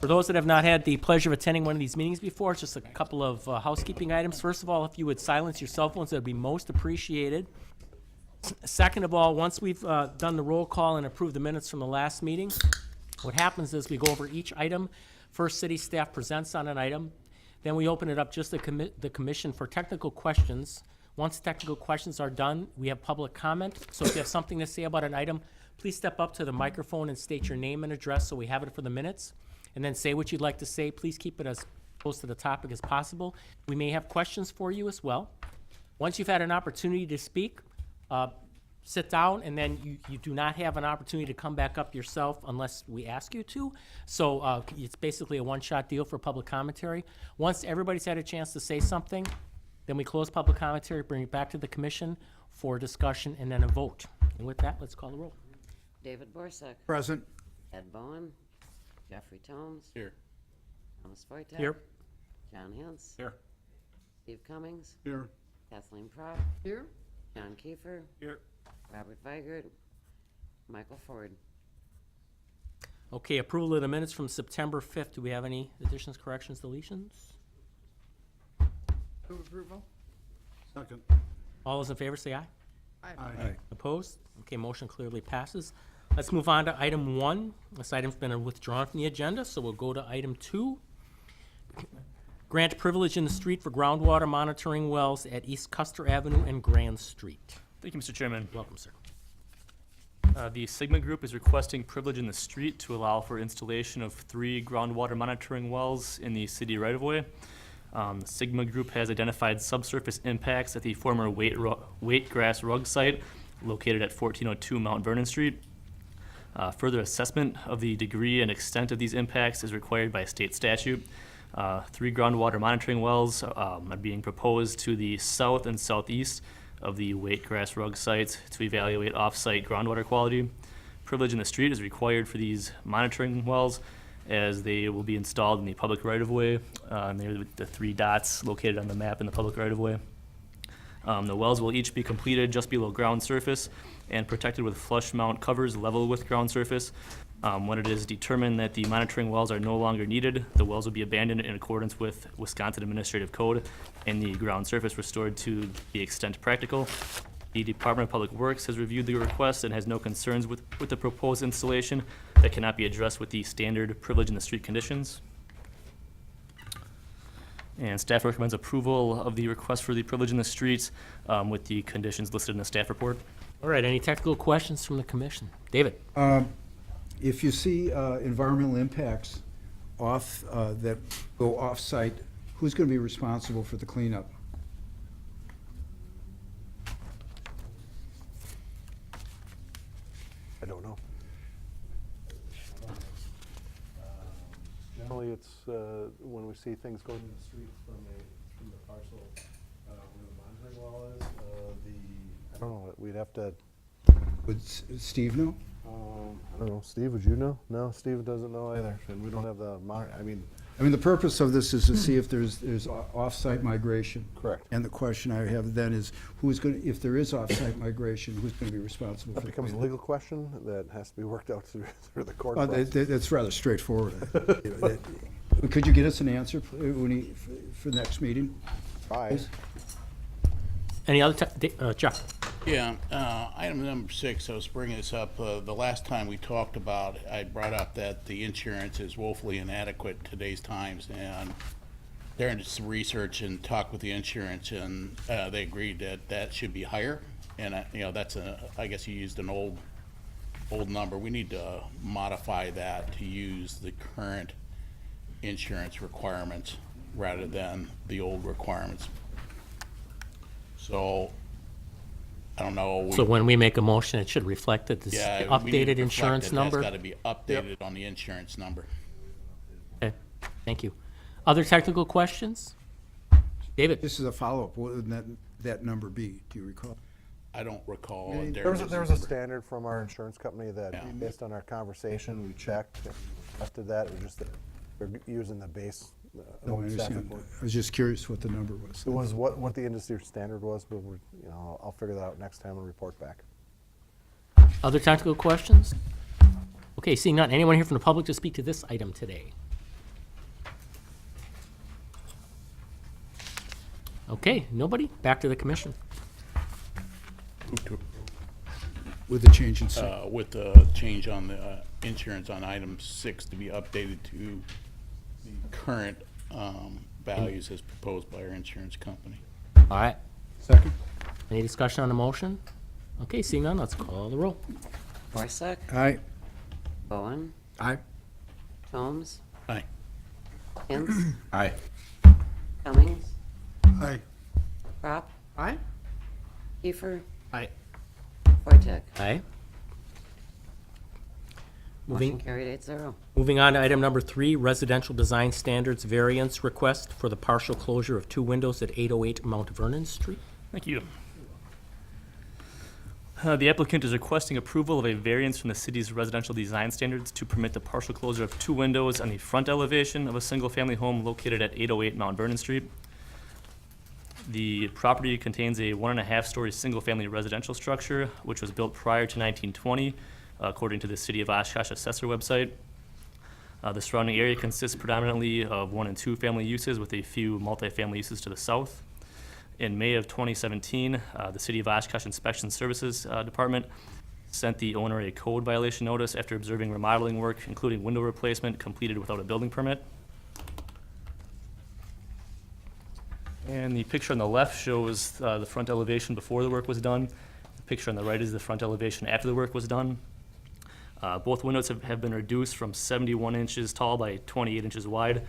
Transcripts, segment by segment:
For those that have not had the pleasure of attending one of these meetings before, just a couple of housekeeping items. First of all, if you would silence your cell phones, that would be most appreciated. Second of all, once we've done the roll call and approved the minutes from the last meeting, what happens is we go over each item. First, city staff presents on an item. Then we open it up just to the commission for technical questions. Once technical questions are done, we have public comment. So if you have something to say about an item, please step up to the microphone and state your name and address so we have it for the minutes. And then say what you'd like to say. Please keep it as close to the topic as possible. We may have questions for you as well. Once you've had an opportunity to speak, sit down, and then you do not have an opportunity to come back up yourself unless we ask you to. So it's basically a one-shot deal for public commentary. Once everybody's had a chance to say something, then we close public commentary, bring it back to the commission for discussion, and then a vote. And with that, let's call the roll. David Borsak. Present. Ed Bowen. Jeffrey Tomes. Here. Thomas Voitek. Here. John Hintz. Here. Steve Cummings. Here. Kathleen Pratt. Here? John Kiefer. Here. Robert Weigert. Michael Ford. Okay, approval of the minutes from September 5th. Do we have any additions, corrections, deletions? Move approval? Second. All those in favor say aye. Aye. Opposed? Okay, motion clearly passes. Let's move on to item 1. This item's been withdrawn from the agenda, so we'll go to item 2. Grant privilege in the street for groundwater monitoring wells at East Custer Avenue and Grand Street. Thank you, Mr. Chairman. Welcome, sir. The Sigma Group is requesting privilege in the street to allow for installation of 3 groundwater monitoring wells in the city right-of-way. The Sigma Group has identified subsurface impacts at the former Wheatgrass Rug site located at 1402 Mount Vernon Street. Further assessment of the degree and extent of these impacts is required by state statute. 3 groundwater monitoring wells are being proposed to the south and southeast of the Wheatgrass Rug sites to evaluate off-site groundwater quality. Privilege in the street is required for these monitoring wells as they will be installed in the public right-of-way. And they're the 3 dots located on the map in the public right-of-way. The wells will each be completed just below ground surface and protected with flush mount covers level with ground surface. When it is determined that the monitoring wells are no longer needed, the wells will be abandoned in accordance with Wisconsin Administrative Code and the ground surface restored to the extent practical. The Department of Public Works has reviewed the request and has no concerns with the proposed installation that cannot be addressed with the standard privilege in the street conditions. And staff recommends approval of the request for the privilege in the streets with the conditions listed in the staff report. All right, any technical questions from the commission? David? If you see environmental impacts that go off-site, who's going to be responsible for the cleanup? I don't know. Generally, it's when we see things go in the street from the parcel where the monitoring wall is, I don't know, we'd have to, Would Steve know? I don't know, Steve, would you know? No, Steve doesn't know either, and we don't have the, I mean, The purpose of this is to see if there's off-site migration. correct. And the question I have then is, if there is off-site migration, who's going to be responsible for That the becomes a cleanup? legal question that has to be worked out through the court Well, process. that's rather straightforward. Could you get us an answer for the next meeting? Bye. Any other, Jeff? Yeah, item number 6, I was bringing this up, the last time we talked about, I brought up that the insurance is woefully inadequate in today's times, and during some research and talk with the insurance, and they agreed that that should be higher, and that's I guess you used an old number. We need to modify that to use the current insurance requirements rather than the old requirements. So, I don't know. So when we make a motion, it should reflect that this Yeah, we need to updated reflect insurance that number? That's gotta be updated on the insurance number. Okay, thank you. Other technical questions? David? This is a follow-up. What would that number be? Do you recall? I don't recall. There was a standard from our insurance company Yeah. that, based on our conversation, we checked, and after that, it was just that we're using the base. No, I staff understand. report. I was just curious what the number was. It was what the industry standard was, but I'll figure that out next time and report back. Other technical questions? Okay, seeing none, anyone here from the public to speak to this item today? Okay, nobody? Back to the commission. With the change in seat. With the change on the insurance on item 6 to be updated to the current values as proposed by our insurance company. All right. Second? Any discussion on the motion? Okay, seeing none, let's call the roll. Borsuk, Aye. Bowen, Aye. Holmes, Aye. Hintz, Aye. Cummings, Aye. Prop, Aye. Kiefer, Aye. Wojtek. Aye. Motion Moving, carried 8-0. moving on to item number 3, residential design standards variance request for the partial closure of 2 windows at 808 Mount Vernon Street. Thank you. The applicant is requesting approval of a variance from the city's residential design standards to permit the partial closure of 2 windows on the front elevation of a single-family home located at 808 Mount Vernon Street. The property contains a 1.5-story single-family residential structure, which was built prior to 1920, according to the City of Oshkosh Assessor website. The surrounding area consists predominantly of 1- and 2-family uses with a few multifamily uses to the south. In May of 2017, the City of Oshkosh Inspection Services Department sent the owner a code violation notice after observing remodeling work, including window replacement, completed without a building permit. And the picture on the left shows the front elevation before the work was done. The picture on the right is the front elevation after the work was done. Both windows have been reduced from 71 inches tall by 28 inches wide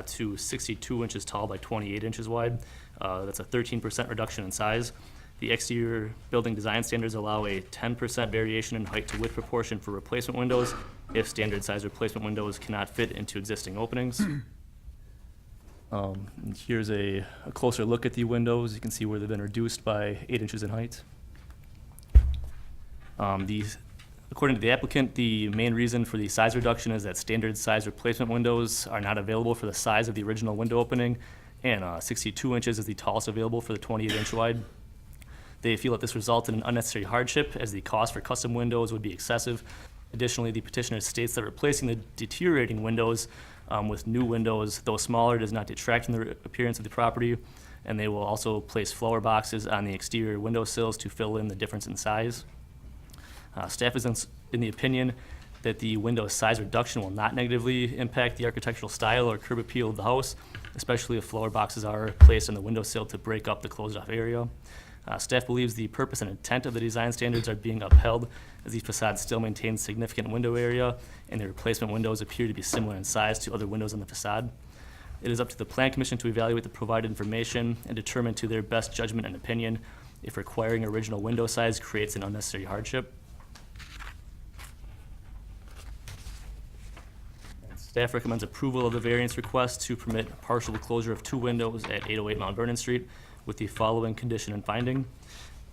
to 62 inches tall by 28 inches wide. That's a 13% reduction in size. The exterior building design standards allow a 10% variation in height to width proportion for replacement windows if standard size replacement windows cannot fit into existing openings. And here's a closer look at the windows. You can see where they've been reduced by 8 inches in height. According to the applicant, the main reason for the size reduction is that standard size replacement windows are not available for the size of the original window opening, and 62 inches is the tallest available for the 28-inch wide. They feel that this results in an unnecessary hardship, as the cost for custom windows would be excessive. Additionally, the petitioner states that replacing the deteriorating windows with new windows, though smaller, does not detract from the appearance of the property, and they will also place flower boxes on the exterior window sills to fill in the difference in size. Staff is in the opinion that the window size reduction will not negatively impact the architectural style or curb appeal of the house, especially if flower boxes are placed on the windowsill to break up the closed-off area. Staff believes the purpose and intent of the design standards are being upheld, as these facades still maintain significant window area, and the replacement windows appear to be similar in size to other windows on the facade. It is up to the Plan Commission to evaluate the provided information and determine to their best judgment and opinion if requiring original window size creates an unnecessary hardship. Staff recommends approval of the variance request to permit partial closure of 2 windows at 808 Mount Vernon Street with the following condition and finding.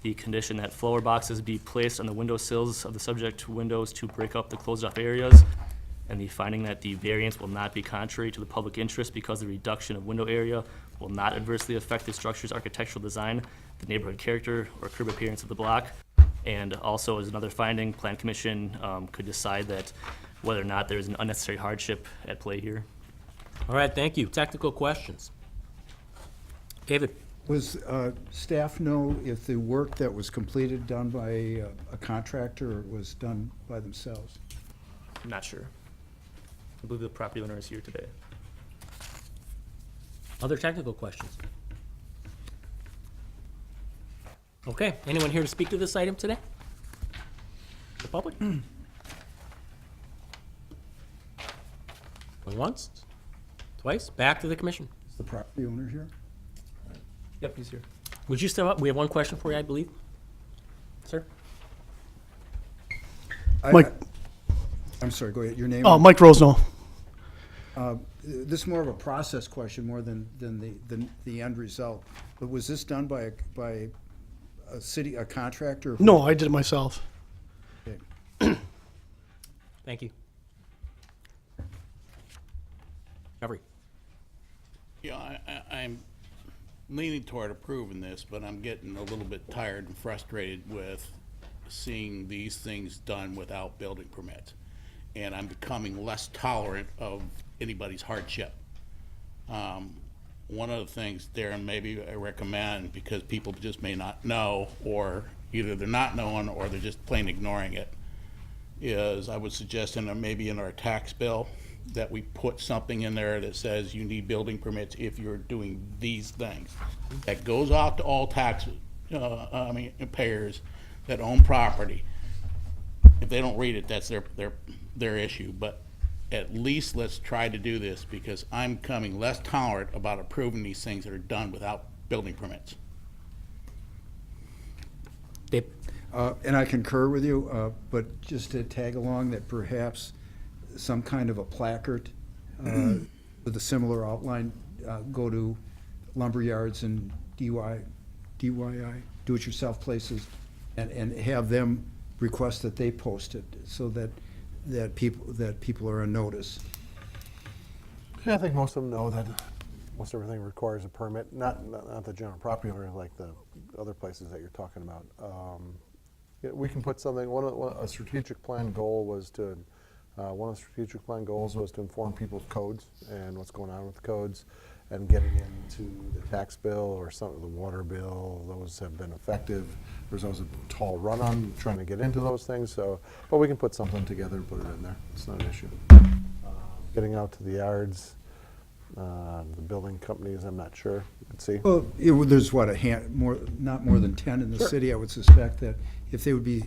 The condition that flower boxes be placed on the window sills of the subject windows to break up the closed-off areas, and the finding that the variance will not be contrary to the public interest because the reduction of window area will not adversely affect the structure's architectural design, the neighborhood character, or curb appearance of the block. And also, as another finding, Plan Commission could decide that whether or not there's an unnecessary hardship at play here. All right, thank you. Technical questions? David? Was staff know if the work that was completed done by a contractor or was done by themselves? I'm not sure. I believe the property owner is here today. Other technical questions? Okay, anyone here to speak to this item today? The public? Going once, twice, back to the commission. Is the property owner here? Yep, he's here. Would you step up? We have one question for you, I believe. Sir? Mike. I'm sorry, go ahead, your name? Mike Rosenau. This is more of a process question more than the end result. But was this done by a contractor? No, I did it myself. Okay. Thank you. Jeffrey? Yeah, I'm leaning toward approving this, but I'm getting a little bit tired and frustrated with seeing these things done without building permits. And I'm becoming less tolerant of anybody's hardship. one of the things, Darren, maybe I recommend, because people just may not know, or either they're not knowing or they're just plain ignoring it, is I would suggest maybe in our tax bill that we put something in there that says you need building permits if you're doing these things. That goes out to all tax, payers that own property. If they don't read it, that's their issue, but at least let's try to do this, because I'm becoming less tolerant about approving these things that are done without building permits. Dave? And I concur with you, but just to tag along that perhaps some kind of a placard with a similar outline go to lumberyards and DIY, do-it-yourself places, and have them request that they post it so that people are on notice. Yeah, I think most of them know that most everything requires a permit, not the general property owner like the other places that you're talking about. Yeah, we can put something, a strategic plan goal was to, one of the strategic plan goals was to inform people of codes and what's going on with the codes, and getting into the tax bill or some of the water bill. Those have been effective. There's always a tall run on trying to get into those things, so, but we can put something together and put it in there. It's not an issue. Getting out to the yards, the building companies, I'm not sure. Let's see. Well, there's what, not more than 10 in the city. I would suspect that if they would be,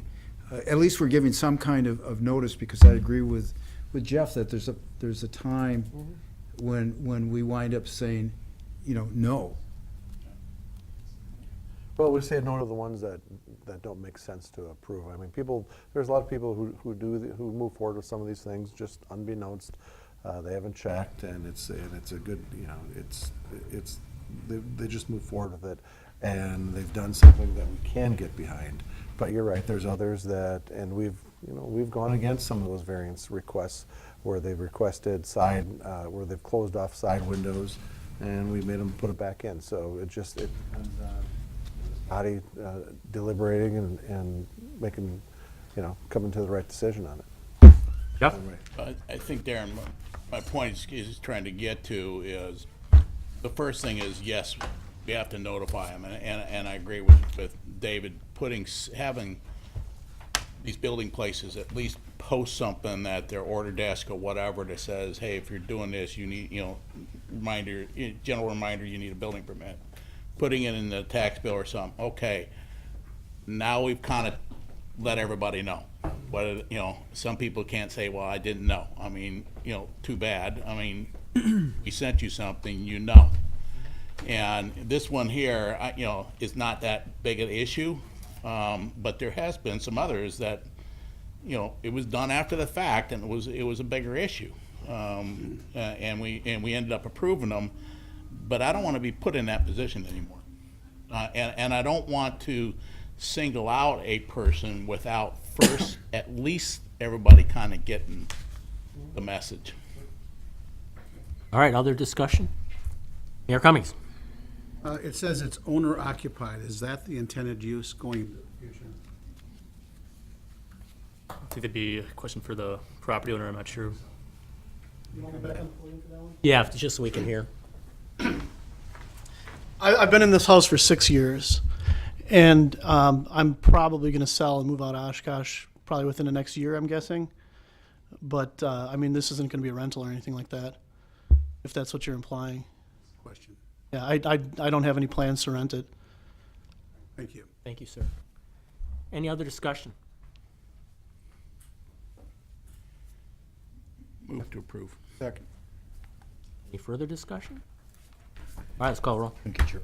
at least we're giving some kind of notice, because I agree with Jeff that there's a time when we wind up saying, no. Well, we say no to the ones that don't make sense to approve. I mean, there's a lot of people who move forward with some of these things just unbeknownst. They haven't checked, and it's a good, they just move forward with it, and they've done something that we can get behind. But you're right, there's others that, and we've gone against some of those variance requests where they've requested where they've closed off side windows, and we made them put it back in. So it depends on body deliberating and making, coming to the right decision on it. Jeff? I think, Darren, my point is trying to get to is, the first thing is, yes, we have to notify them, and I agree with David, having these building places at least post something at their order desk or whatever that says, hey, if you're doing this, you need, general reminder, you need a building permit. Putting it in the tax bill or something, okay, now we've kind of let everybody know. Whether, some people can't say, well, I didn't know. I mean, too bad. I mean, we sent you something, And this one here, is not that big an issue, but there has been some others that, it was done after the fact, and it was a bigger issue, and we ended up approving them. But I don't want to be put in that position anymore, and I don't want to single out a person without first at least everybody kind of getting the message. All right, other discussion? Mayor Cummings? It says it's owner occupied. Is that the intended use going into the future? I think that'd be a question for the property owner, I'm not sure. You want to back and forth into that one? Yeah, just so we can hear. I've been in this house for 6 years, and I'm probably going to sell and move out of Oshkosh probably within the next year, I'm guessing. But, this isn't going to be a rental or anything like that, if that's what you're implying. Question. Yeah, I don't have any plans to rent it. Thank you. Thank you, sir. Any other discussion? Move to approve. Second. Any further discussion? All right, let's call roll. Thank you, Chair.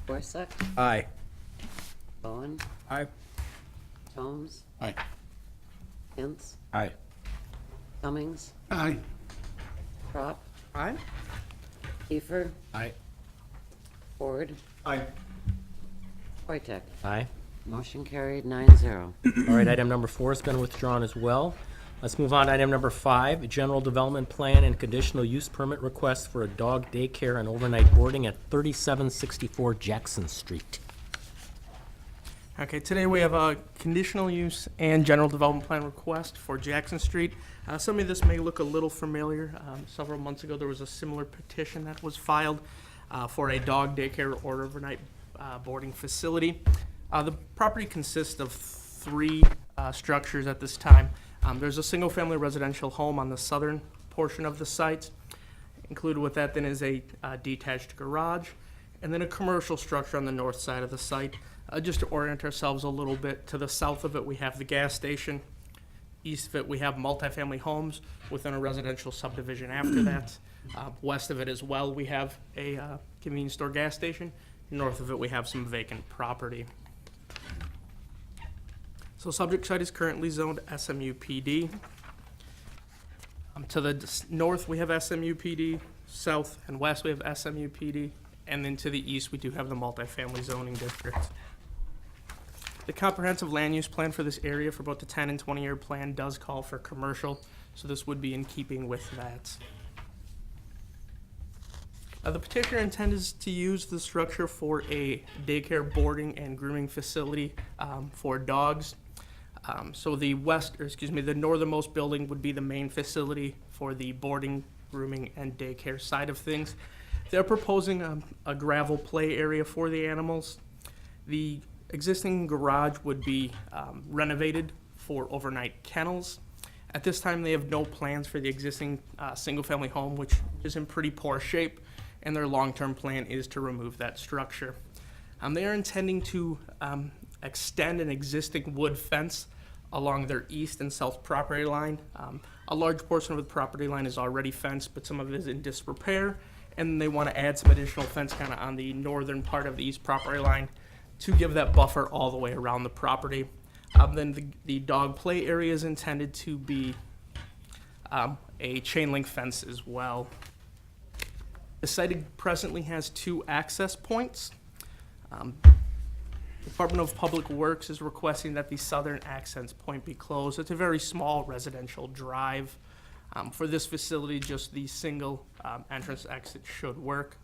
Borsuk, Aye. Bowen, Aye. Tomes, Aye. Hintz, Aye. Cummings, Aye. Crop, Aye. Kiefer, Aye. Ford, Aye. Wojtek. Aye. Motion carried 9-0. All right, item number 4 has been withdrawn as well. Let's move on to item number 5, a general development plan and conditional use permit request for a dog daycare and overnight boarding at 3764 Jackson Street. Okay, today we have a conditional use and general development plan request for Jackson Street. Some of this may look a little familiar. Several months ago, there was a similar petition that was filed for a dog daycare or overnight boarding facility. The property consists of three structures at this time. There's a single-family residential home on the southern portion of the site. Included with that then is a detached garage, and then a commercial structure on the north side of the site. Just to orient ourselves a little bit, to the south of it, we have the gas station. East of it, we have multifamily homes within a residential subdivision after that. West of it as well, we have a convenience store gas station. North of it, we have some vacant property. So subject site is currently zoned SMUPD. To the north, we have SMUPD. South and west, we have SMUPD. And then to the east, we do have the multifamily zoning district. The comprehensive land use plan for this area for both the 10 and 20-year plan does call for commercial, so this would be in keeping with that. The petitioner intends to use the structure for a daycare, boarding, and grooming facility for dogs. So the the northernmost building would be the main facility for the boarding, grooming, and daycare side of things. They're proposing a gravel play area for the animals. The existing garage would be renovated for overnight kennels. At this time, they have no plans for the existing single-family home, which is in pretty poor shape, and their long-term plan is to remove that structure. They are intending to extend an existing wood fence along their east and south property line. A large portion of the property line is already fenced, but some of it is in disrepair, and they want to add some additional fence kind of on the northern part of the east property line to give that buffer all the way around the property. Then the dog play area is intended to be a chain link fence as well. The site presently has 2 access points. Department of Public Works is requesting that the southern access point be closed. It's a very small residential drive. For this facility, just the single entrance exit should work.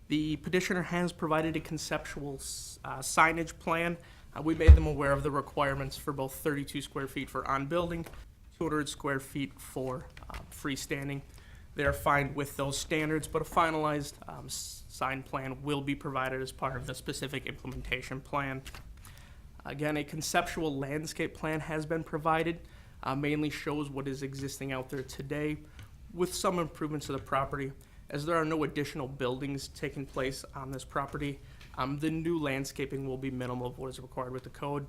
The petitioner has provided a conceptual signage plan. We made them aware of the requirements for both 32 square feet for on-building, 200 square feet for freestanding. They are fine with those standards, but a finalized sign plan will be provided as part of the specific implementation plan. Again, a conceptual landscape plan has been provided, mainly shows what is existing out there today with some improvements to the property. As there are no additional buildings taking place on this property, the new landscaping will be minimal of what is required with the code.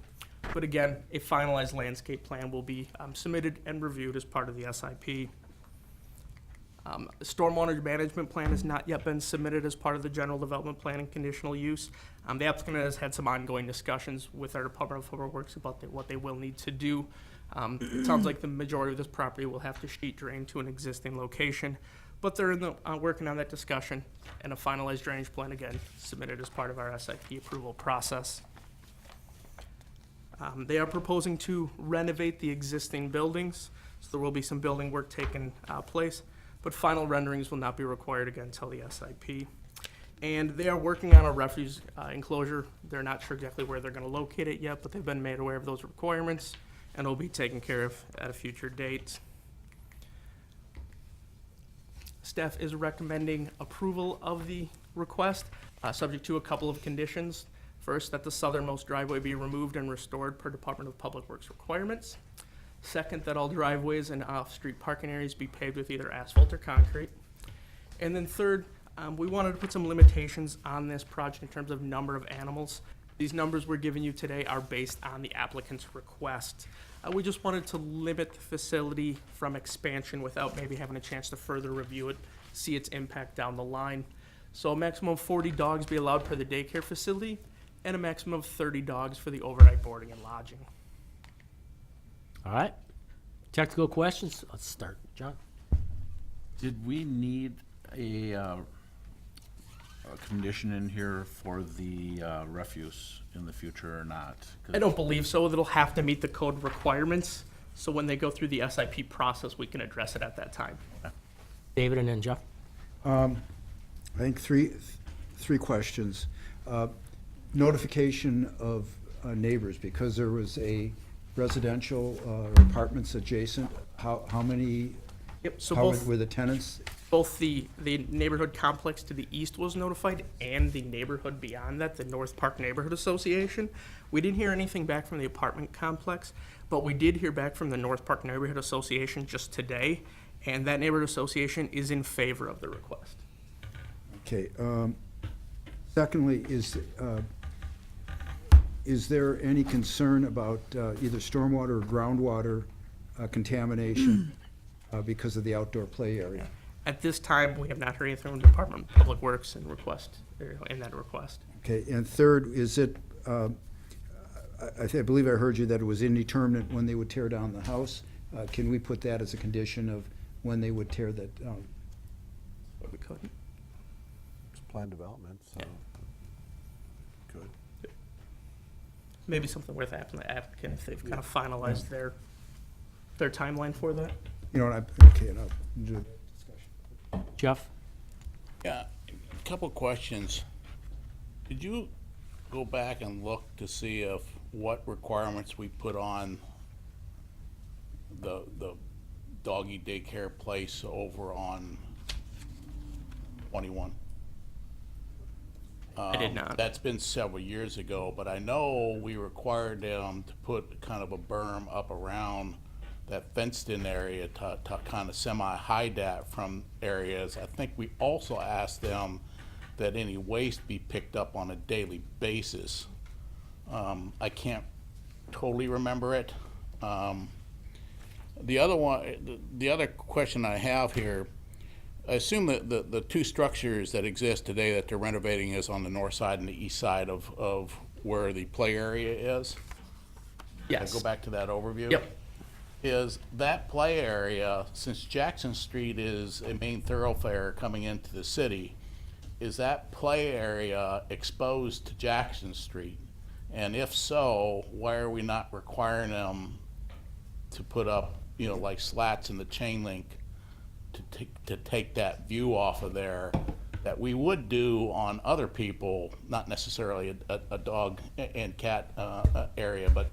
But again, a finalized landscape plan will be submitted and reviewed as part of the SIP. The stormwater management plan has not yet been submitted as part of the general development plan and conditional use. The applicant has had some ongoing discussions with our Department of Public Works about what they will need to do. It sounds like the majority of this property will have to sheet drain to an existing location, but they're working on that discussion, and a finalized drainage plan, again, submitted as part of our SIP approval process. They are proposing to renovate the existing buildings, so there will be some building work taking place, but final renderings will not be required again until the SIP. And they are working on a refuse enclosure. They're not sure exactly where they're going to locate it yet, but they've been made aware of those requirements, and will be taken care of at a future date. Staff is recommending approval of the request, subject to a couple of conditions. First, that the southernmost driveway be removed and restored per Department of Public Works requirements. Second, that all driveways and off-street parking areas be paved with either asphalt or concrete. And then third, we wanted to put some limitations on this project in terms of number of animals. These numbers we're giving you today are based on the applicant's request. We just wanted to limit the facility from expansion without maybe having a chance to further review it, see its impact down the line. So a maximum of 40 dogs be allowed per the daycare facility, and a maximum of 30 dogs for the overnight boarding and lodging. All right. Technical questions? Let's start. John? Did we need a condition in here for the refuse in the future or not? 'Cause I don't believe so. It'll have to meet the code requirements. So when they go through the SIP process, we can address it at that time. David and then Jeff? I think three questions. Notification of neighbors, because there was a residential apartments adjacent. How many, Yep, so how both, were the tenants? both the neighborhood complex to the east was notified and the neighborhood beyond that, the North Park Neighborhood Association. We didn't hear anything back from the apartment complex, but we did hear back from the North Park Neighborhood Association just today, and that neighborhood association is in favor of the request. Okay. Secondly, is there any concern about either stormwater or groundwater contamination because of the outdoor play area? At this time, we have not heard anything from the Department of Public Works in that request. Okay, and third, is it, I believe I heard you that it was indeterminate when they would tear down the house. Can we put that as a condition of when they would tear that down? But we couldn't. It's planned development, so. Good. Maybe something worth asking the applicant if they've kind of finalized their timeline for that. You know, okay, and I'll do a discussion. Jeff? Yeah, a couple questions. Did you go back and look to see if what requirements we put on the doggy daycare place over on 21? I did not. That's been several years ago, but I know we required them to put kind of a berm up around that fenced-in area to kind of semi-hide that from areas. I think we also asked them that any waste be picked up on a daily basis. I can't totally remember it. The other question I have here, I assume that the two structures that exist today that they're renovating is on the north side and the east side of where the play area is? Yes. Go back to that overview? Yep. Is that play area, since Jackson Street is a main thoroughfare coming into the city, is that play area exposed to Jackson Street? And if so, why are we not requiring them to put up, like slats in the chain link to take that view off of there that we would do on other people, not necessarily a dog and cat area, but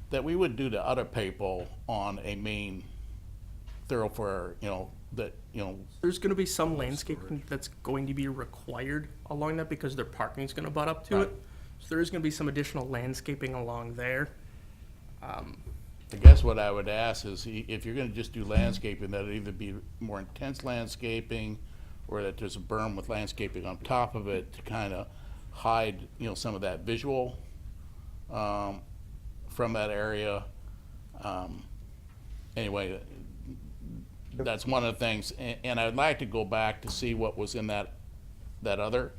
that we would do to other people on a main thoroughfare, There's going to be some landscaping that's going to be required along that because their parking is going to butt up to it. So there is going to be some additional landscaping along there. I guess what I would ask is if you're gonna just do landscaping, that it either be more intense landscaping or that there's a berm with landscaping on top of it to kind of hide, some of that visual from that area. Anyway, that's one of the things, and I'd like to go back to see what was in that other,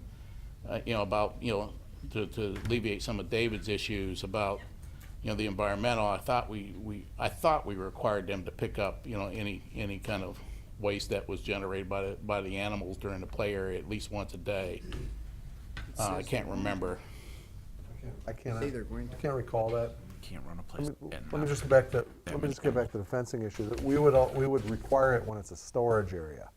about, to alleviate some of David's issues about, the environmental. I thought we required them to pick up, any kind of waste that was generated by the animals during the play area at least once a day. I can't remember. I can't recall that. Can't run a place. Let me just get back to the fencing issue. We would require it when it's a storage area.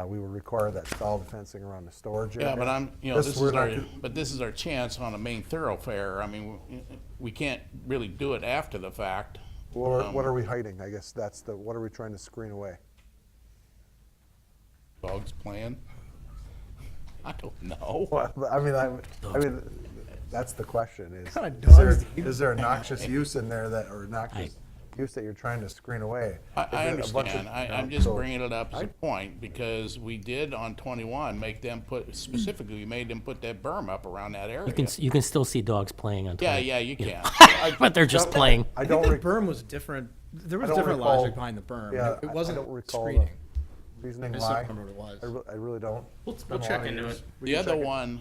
We would require that solid fencing around the storage area. Yeah, but this is our chance on a main thoroughfare. I mean, we can't really do it after the fact. What are we hiding? I guess what are we trying to screen away? Dogs playing? I don't know. Well, I mean, that's the question. Is there a noxious use in there or noxious use that you're trying to screen away? I understand. I'm just bringing it up as a point because we did on 21 make them specifically, we made them put that berm up around that area. You can still see dogs playing on 20. Yeah, you can. But they're just playing. I I don't think the berm was different. There was I don't different recall- logic behind the berm. Yeah, It wasn't I don't recall screening. the reasoning I why. just don't remember what it was. I really don't. We'll Been a check lot of into years. it. The other one,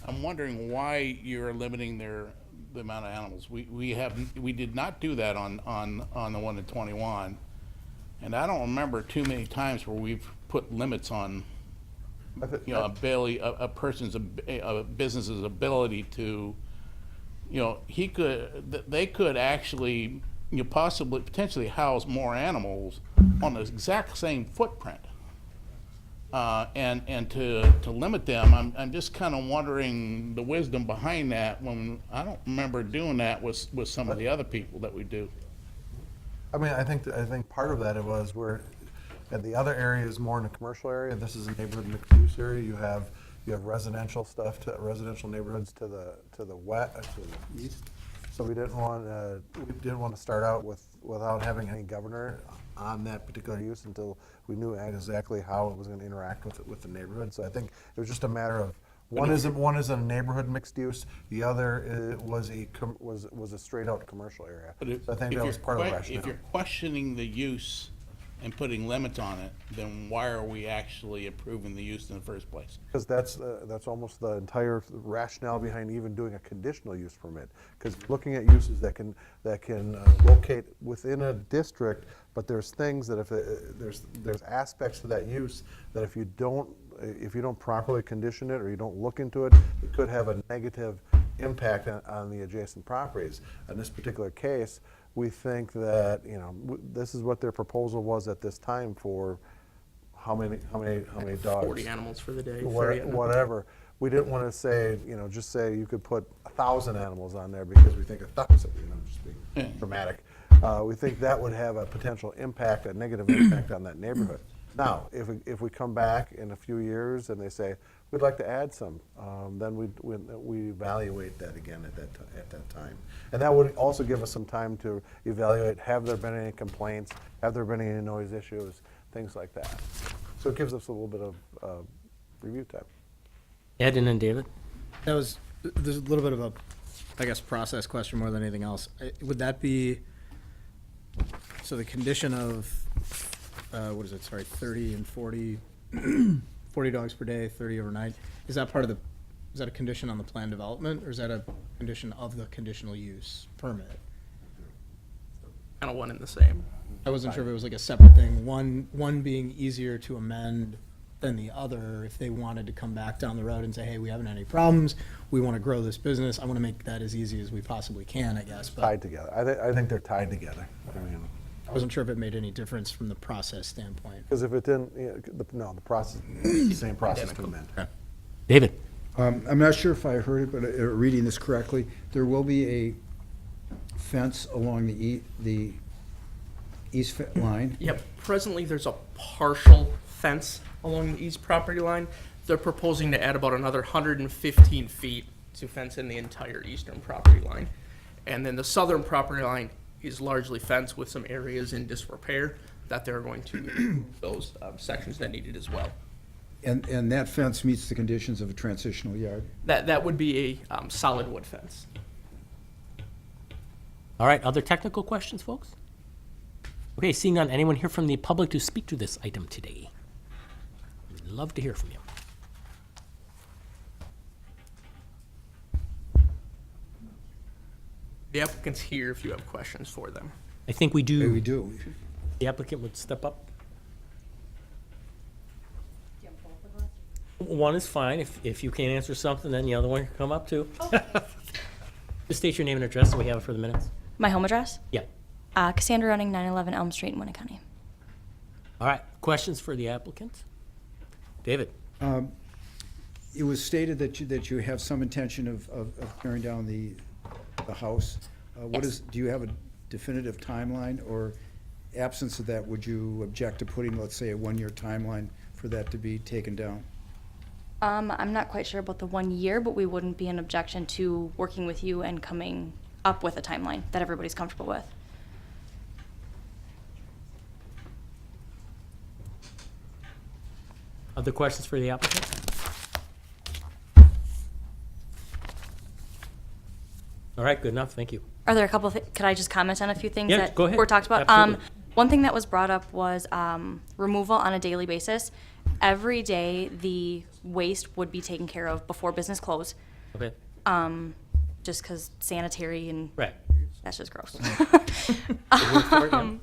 I'm wondering why you're limiting the amount of animals. We did not do that on the one at 21, and I don't remember too many times where we've put limits on a person's a business's ability to, they could actually potentially house more animals on the exact same footprint. And to limit them, I'm just kind of wondering the wisdom behind that when I don't remember doing that with some of the other people that we do. I mean, I think part of that it was where, and the other area is more in the commercial area. This is a neighborhood mixed use area. You have residential stuff, residential neighborhoods to the west, to the east. So we didn't want to start out without having any governor on that particular use until we knew exactly how it was going to interact with the neighborhood. So I think it was just a matter of one is a neighborhood mixed use, the other was a straight out commercial area. So I think that was part of the rationale. If you're questioning the use and putting limits on it, then why are we actually approving the use in the first place? Because that's almost the entire rationale behind even doing a conditional use permit. Because looking at uses that can locate within a district, but there's things that if there's aspects to that use that if you don't properly condition it or you don't look into it, it could have a negative impact on the adjacent properties. In this particular case, we think that, this is what their proposal was at this time for how many dogs? 40 animals for the day. 30 animals. Whatever. We didn't want to say, just say you could put 1,000 animals on there because we think 1,000, just being dramatic. We think that would have a potential impact, a negative impact on that neighborhood. Now, if we come back in a few years and they say, we'd like to add some, then we evaluate that again at that time. And that would also give us some time to evaluate, have there been any complaints, have there been any noise issues, things like that. So it gives us a little bit of review time. Ed and then David? There's a little bit of a, I guess, process question more than anything else. Would that be, so the condition of, 30 and 40, 40 dogs per day, 30 overnight, is that a condition on the plan development, or is that a condition of the conditional use permit? Kind of one and the same. I wasn't sure if it was like a separate thing, one being easier to amend than the other, if they wanted to come back down the road and say, hey, we haven't had any problems, we want to grow this business, I want to make that as easy as we possibly can, I guess. But Tied together. I think they're tied together. I wasn't sure if it made any difference from the process standpoint. Because if it didn't, the process, the same process to amend. David? I'm not sure if I heard it, but reading this correctly, there will be a fence along the east line. Yep, presently there's a partial fence along the east property line. They're proposing to add about another 115 feet to fence in the entire eastern property line. And then the southern property line is largely fenced with some areas in disrepair that they're going to those sections that need it as well. And that fence meets the conditions of a transitional yard. That would be a solid wood fence. All right, other technical questions, folks? Okay, seeing none, anyone here from the public to speak to this item today? We'd love to hear from you. The applicant's here if you have questions for them. I think we do. We do. The applicant would step up. One is fine. If you can't answer something, then the other one can come up too. Just state your name and address so we have it for the minutes. My home address? Yeah. Cassandra Running, 911 Elm Street in Winnet County. All right, questions for the applicant? David? It was stated that you have some intention of tearing down the house. Yes. Do you have a definitive timeline, or absence of that, would you object to putting, let's say, a one-year timeline for that to be taken down? I'm not quite sure about the 1 year, but we wouldn't be an objection to working with you and coming up with a timeline that everybody's comfortable with. Other questions for the applicant? All right, good enough, thank you. Are there a couple of, could I just comment on a few things Yeah, that go ahead. were talked about? Absolutely. One thing that was brought up was removal on a daily basis. Every day, the waste would be taken care of before business close, Okay, just because sanitary and right. that's just gross. Yeah.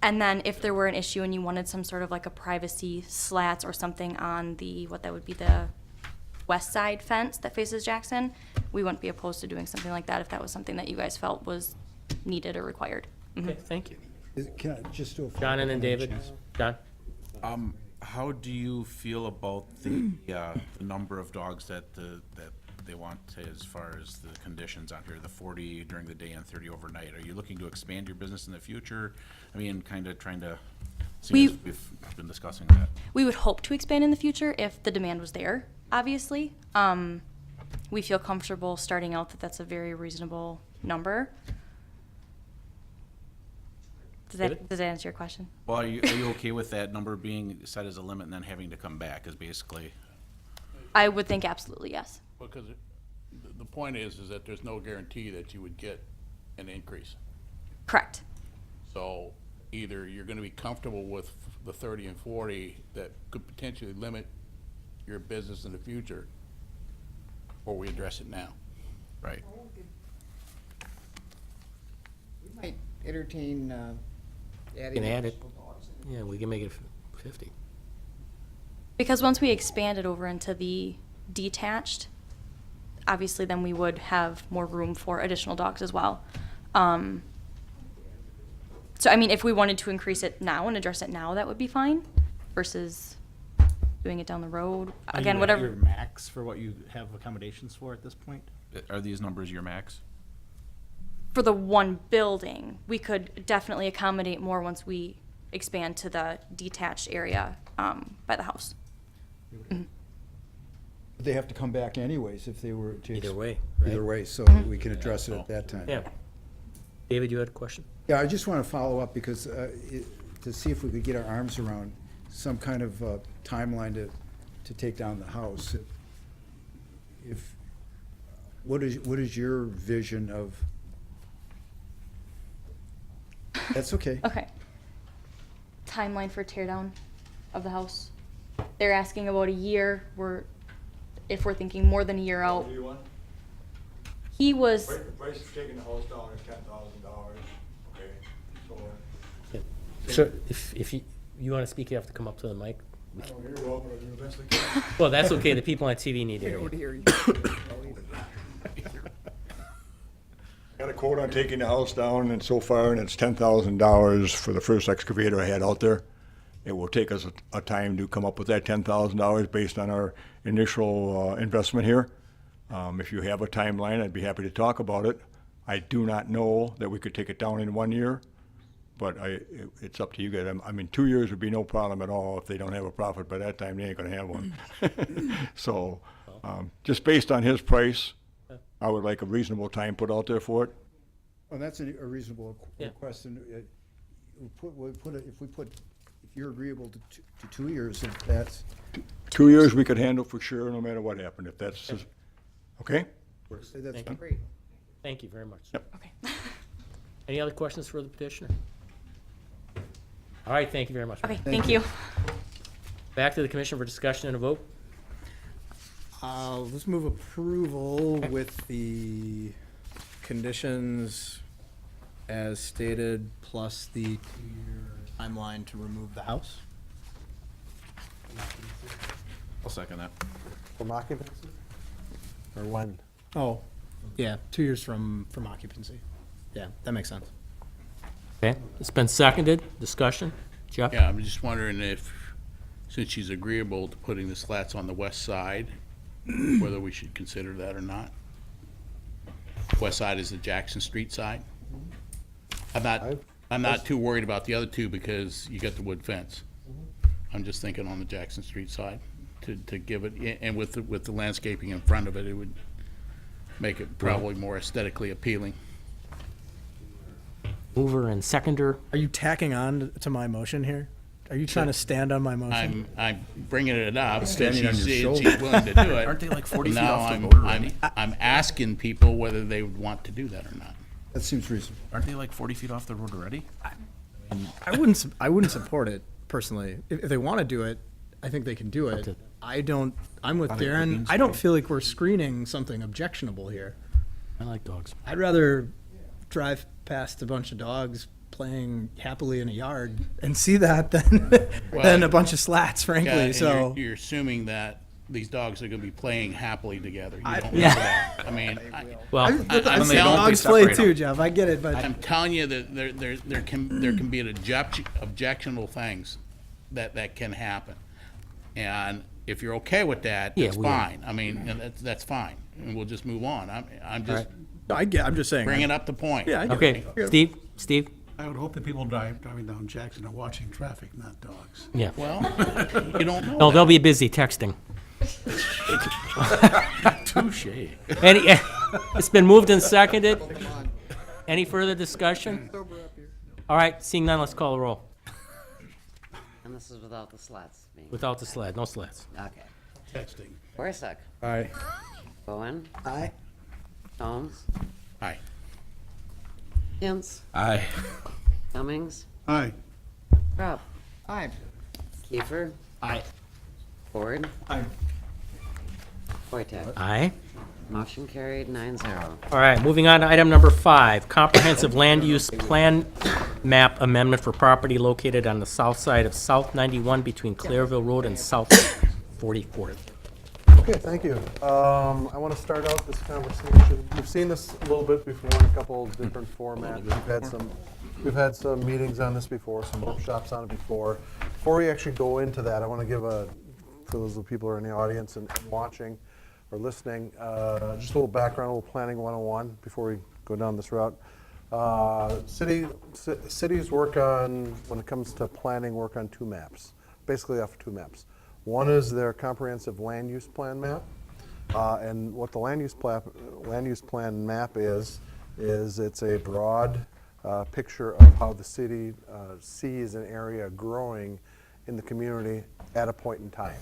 And then if there were an issue and you wanted some sort of like a privacy slats or something on what that would be the west side fence that faces Jackson, we wouldn't be opposed to doing something like that if that was something that you guys felt was needed or required. Okay, thank you. Can I just do a John and then David. John? How do you feel about the number of dogs that they want as far as the conditions on here, the 40 during the day and 30 overnight? Are you looking to expand your business in the future? I mean, kind of trying to, We- we've been discussing that. We would hope to expand in the future if the demand was there, obviously. We feel comfortable starting out that that's a very reasonable number. Does that answer your question? Well, are you okay with that number being set as a limit and then having to come back is basically? I would think absolutely, yes. Because the point is that there's no guarantee that you would get an increase. Correct. So either you're gonna be comfortable with the 30 and 40 that could potentially limit your business in the future, or we address it now. Right. We might entertain adding. Can add it. Yeah, we can make it 50. Because once we expand it over into the detached, obviously then we would have more room for additional dogs as well. So, I mean, if we wanted to increase it now and address it now, that would be fine, versus doing it down the road. Again, Your whatever, max for what you have accommodations for at this point? Are these numbers your max? for the one building, we could definitely accommodate more once we expand to the detached area by the house. They have to come back anyways if they were to. Either way, Either right? way, so we can address it at that time. Yeah. David, you had a question? Yeah, I just want to follow up because, to see if we could get our arms around some kind of timeline to take down the house. If, what is your vision of? That's okay. Okay. Timeline for tear down of the house. They're asking about a year. If we're thinking more than a year out. What do you want? He was, The price for taking the house down is $10,000, okay, so. So if you want to speak, you have to come up to the mic. I don't hear well, but I'll do the best I can. Well, that's okay. The people on TV need to hear you. Got a quote on taking the house down, and so far, and it's $10,000 for the first excavator I had out there. It will take us a time to come up with that $10,000 based on our initial investment here. If you have a timeline, I'd be happy to talk about it. I do not know that we could take it down in 1 year, but it's up to you guys. I mean, 2 years would be no problem at all. If they don't have a profit by that time, they ain't gonna have one. So, just based on his price, I would like a reasonable time put out there for it. Well, that's a reasonable Yeah. question. If you're agreeable to 2 years, if that's. 2 years we could handle for sure, no matter what happened, if that's, okay? Say that's Thank you. great. Thank you very much. Yep. okay. Any other questions for the petitioner? All right, thank you very much. Okay, thank you. Back to the commission for discussion and a vote. Let's move approval with the conditions as stated, plus the 2-year timeline to remove the house. I'll second that. From occupancy? Or when? Oh, yeah, 2 years from occupancy. Yeah, that makes sense. Okay, it's been seconded. Discussion. Jeff? Yeah, I'm just wondering if, since she's agreeable to putting the slats on the west side, whether we should consider that or not. West side is the Jackson Street side. I'm not too worried about the other two because you got the wood fence. I'm just thinking on the Jackson Street side to give it, and with the landscaping in front of it, it would make it probably more aesthetically appealing. Mover and seconder. Are you tacking on to my motion here? Are you trying to stand on my motion? I'm bringing it up because Standing on your she's shoulder. willing to do it. Aren't they like 40 feet Now off the I'm- road I'm- already? I'm asking people whether they would want to do that or not. That seems reasonable. Aren't they like 40 feet off the road already? I wouldn't support it personally. If they want to do it, I think they can do it. I'm with Darren. I don't feel like we're screening something objectionable here. I like dogs. I'd rather drive past a bunch of dogs playing happily in a yard and see that than a bunch of slats, Yeah, frankly. and So you're assuming that these dogs are going to be playing happily together. You don't know yeah. that. I mean, Well, I'm I've seen telling- dogs play too, Jeff. I get it, but I'm telling you that there can be an objectionable things that can happen. And if you're okay with that, Yeah, that's we are. fine. I mean, and that's fine, and we'll just move on. I'm just I'm just saying. bringing up the point. Yeah, I get Okay, Steve? I would hope that people driving down Jackson are watching traffic, not dogs. Yeah. Well, you don't know. No, they'll be busy texting. Touche. It's been moved and seconded. Any further discussion? All right, seeing none, let's call the roll. And this is without the slats being, Without the sled, no sleds. okay. Texting. Borsuk, Aye. Bowen, Aye. Holmes, Aye. Hintz, Aye. Cummings, Aye. Crop, Aye. Kiefer, Aye. Ford, Aye. Wojtek. Aye. Motion carried 9-0. All right, moving on to item number 5, comprehensive land use plan map amendment for property located on the south side of South 91 between Clareville Road and South 44th. Okay, thank you. I want to start out this conversation. We've seen this a little bit before in a couple of different formats. We've had some meetings on this before, some workshops on it before. Before we actually go into that, I want to give for those of the people who are in the audience and watching or listening, just a little background, a little planning 101 before we go down this route. Cities work on, when it comes to planning, work on two maps, basically off of two maps. One is their comprehensive land use plan map, and what the land use plan map is it's a broad picture of how the city sees an area growing in the community at a point in time.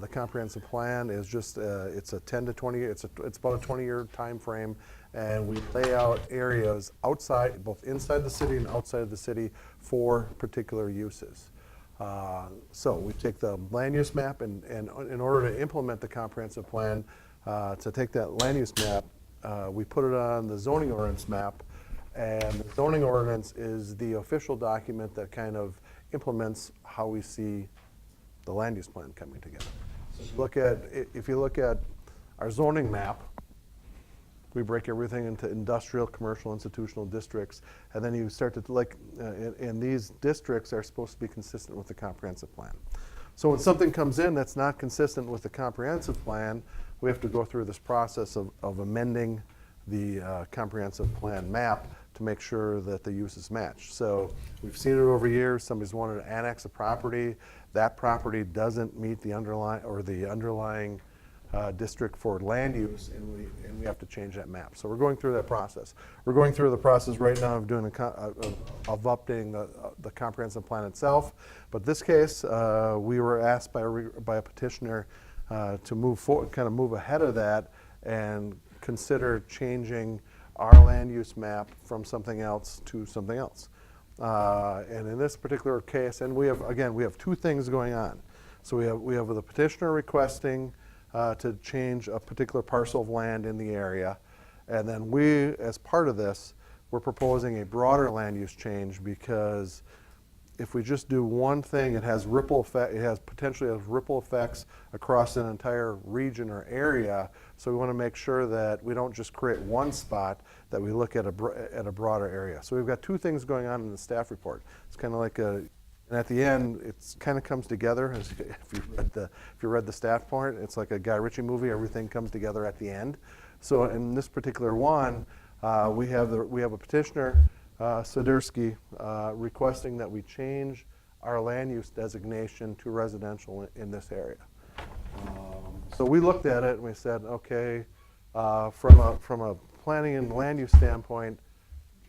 The comprehensive plan is just it's a 10 to 20 it's about a 20-year time frame, and we lay out areas outside, both inside the city and outside of the city, for particular uses. So we take the land use map, and in order to implement the comprehensive plan, to take that land use map, we put it on the zoning ordinance map, and the zoning ordinance is the official document that kind of implements how we see the land use plan coming together. So if you look at our zoning map, we break everything into industrial, commercial, institutional districts, and then you start to and these districts are supposed to be consistent with the comprehensive plan. So when something comes in that's not consistent with the comprehensive plan, we have to go through this process of amending the comprehensive plan map to make sure that the uses match. So we've seen it over years. Somebody's wanted to annex a property. That property doesn't meet the underlying district for land use, and we have to change that map. So we're going through that process. We're going through the process right now of doing of updating the comprehensive plan itself. But this case, we were asked by a petitioner to move forward, kind of move ahead of that, and consider changing our land use map from something else to something else. And in this particular case, and we have two things going on. So we have the petitioner requesting to change a particular parcel of land in the area, and then we, as part of this, we're proposing a broader land use change, because if we just do one thing, it has potentially ripple effects across an entire region or area. So we want to make sure that we don't just create one spot, that we look at a broader area. So we've got two things going on in the staff report. It's kind of like and at the end, it kind of comes together. If you read the staff part, it's like a Guy Ritchie movie. Everything comes together at the end. So in this particular one, we have a petitioner, Soderski, requesting that we change our land use designation to residential in this area. So we looked at it and we said, okay, from a planning and land use standpoint,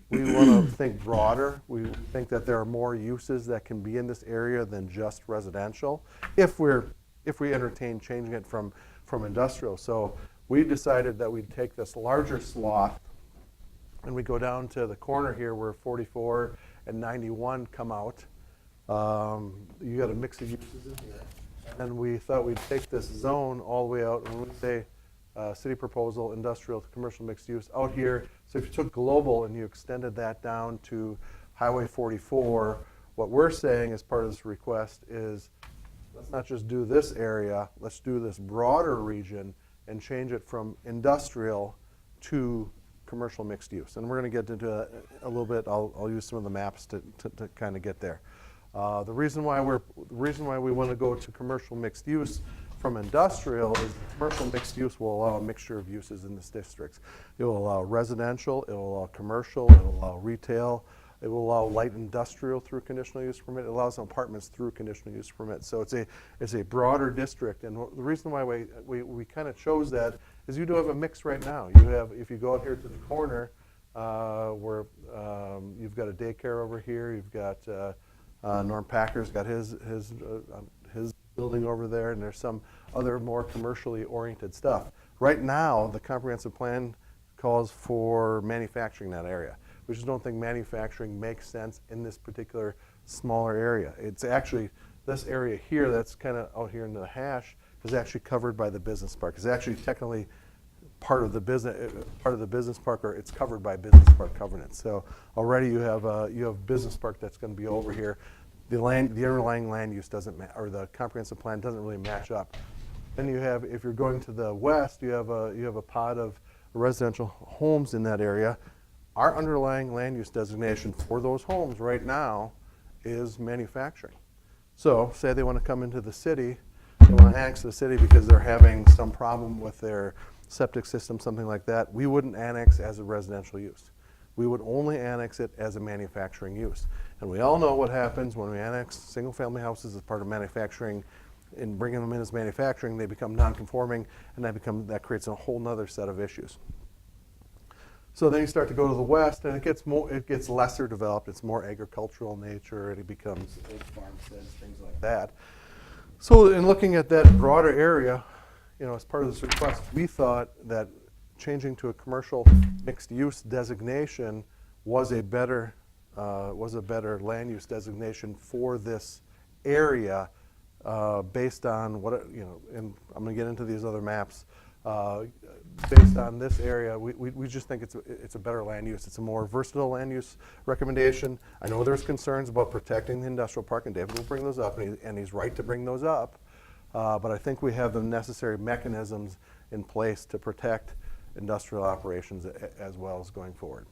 we want to think broader. We think that there are more uses that can be in this area than just residential, if we entertain changing it from industrial. So we decided that we'd take this larger swath, and we go down to the corner here where 44 and 91 come out. You got a mix of uses in here. And we thought we'd take this zone all the way out, and when we say city proposal, industrial to commercial mixed use out here. So if you took global and you extended that down to Highway 44, what we're saying as part of this request is, let's not just do this area, let's do this broader region and change it from industrial to commercial mixed use. And we're going to get into a little bit, I'll use some of the maps to kind of get there. The reason why we want to go to commercial mixed use from industrial is commercial mixed use will allow a mixture of uses in this districts. It will allow residential, it will allow commercial, it will allow retail, it will allow light industrial through conditional use permit, it allows apartments through conditional use permit. So it's a broader district, and the reason why we kind of chose that is you do have a mix right now. You have, if you go out here to the corner, where you've got a daycare over here, you've got Norm Packer's got his building over there, and there's some other more commercially oriented stuff. Right now, the comprehensive plan calls for manufacturing in that area. We just don't think manufacturing makes sense in this particular smaller area. It's actually, this area here that's kind of out here in the hash is actually covered by the business park. It's actually technically part of the business park, or it's covered by business park covenants. So already you have business park that's going to be over here. The underlying land use doesn't or the comprehensive plan doesn't really match up. Then you have, if you're going to the west, you have a pod of residential homes in that area. Our underlying land use designation for those homes right now is manufacturing. So say they want to come into the city, they want to annex the city because they're having some problem with their septic system, something like that. We wouldn't annex as a residential use. We would only annex it as a manufacturing use. And we all know what happens when we annex single-family houses as part of manufacturing. In bringing them in as manufacturing, they become non-conforming, and that creates a whole nother set of issues. So then you start to go to the west, and it gets lesser developed. It's more agricultural in nature, and it becomes old farmsteads, things like that. So in looking at that broader area, as part of this request, we thought that changing to a commercial mixed-use designation was a better land use designation for this area, based on what and I'm going to get into these other maps. Based on this area, we just think it's a better land use. It's a more versatile land use recommendation. I know there's concerns about protecting the industrial park, and David will bring those up, and he's right to bring those up. But I think we have the necessary mechanisms in place to protect industrial operations as well as going forward.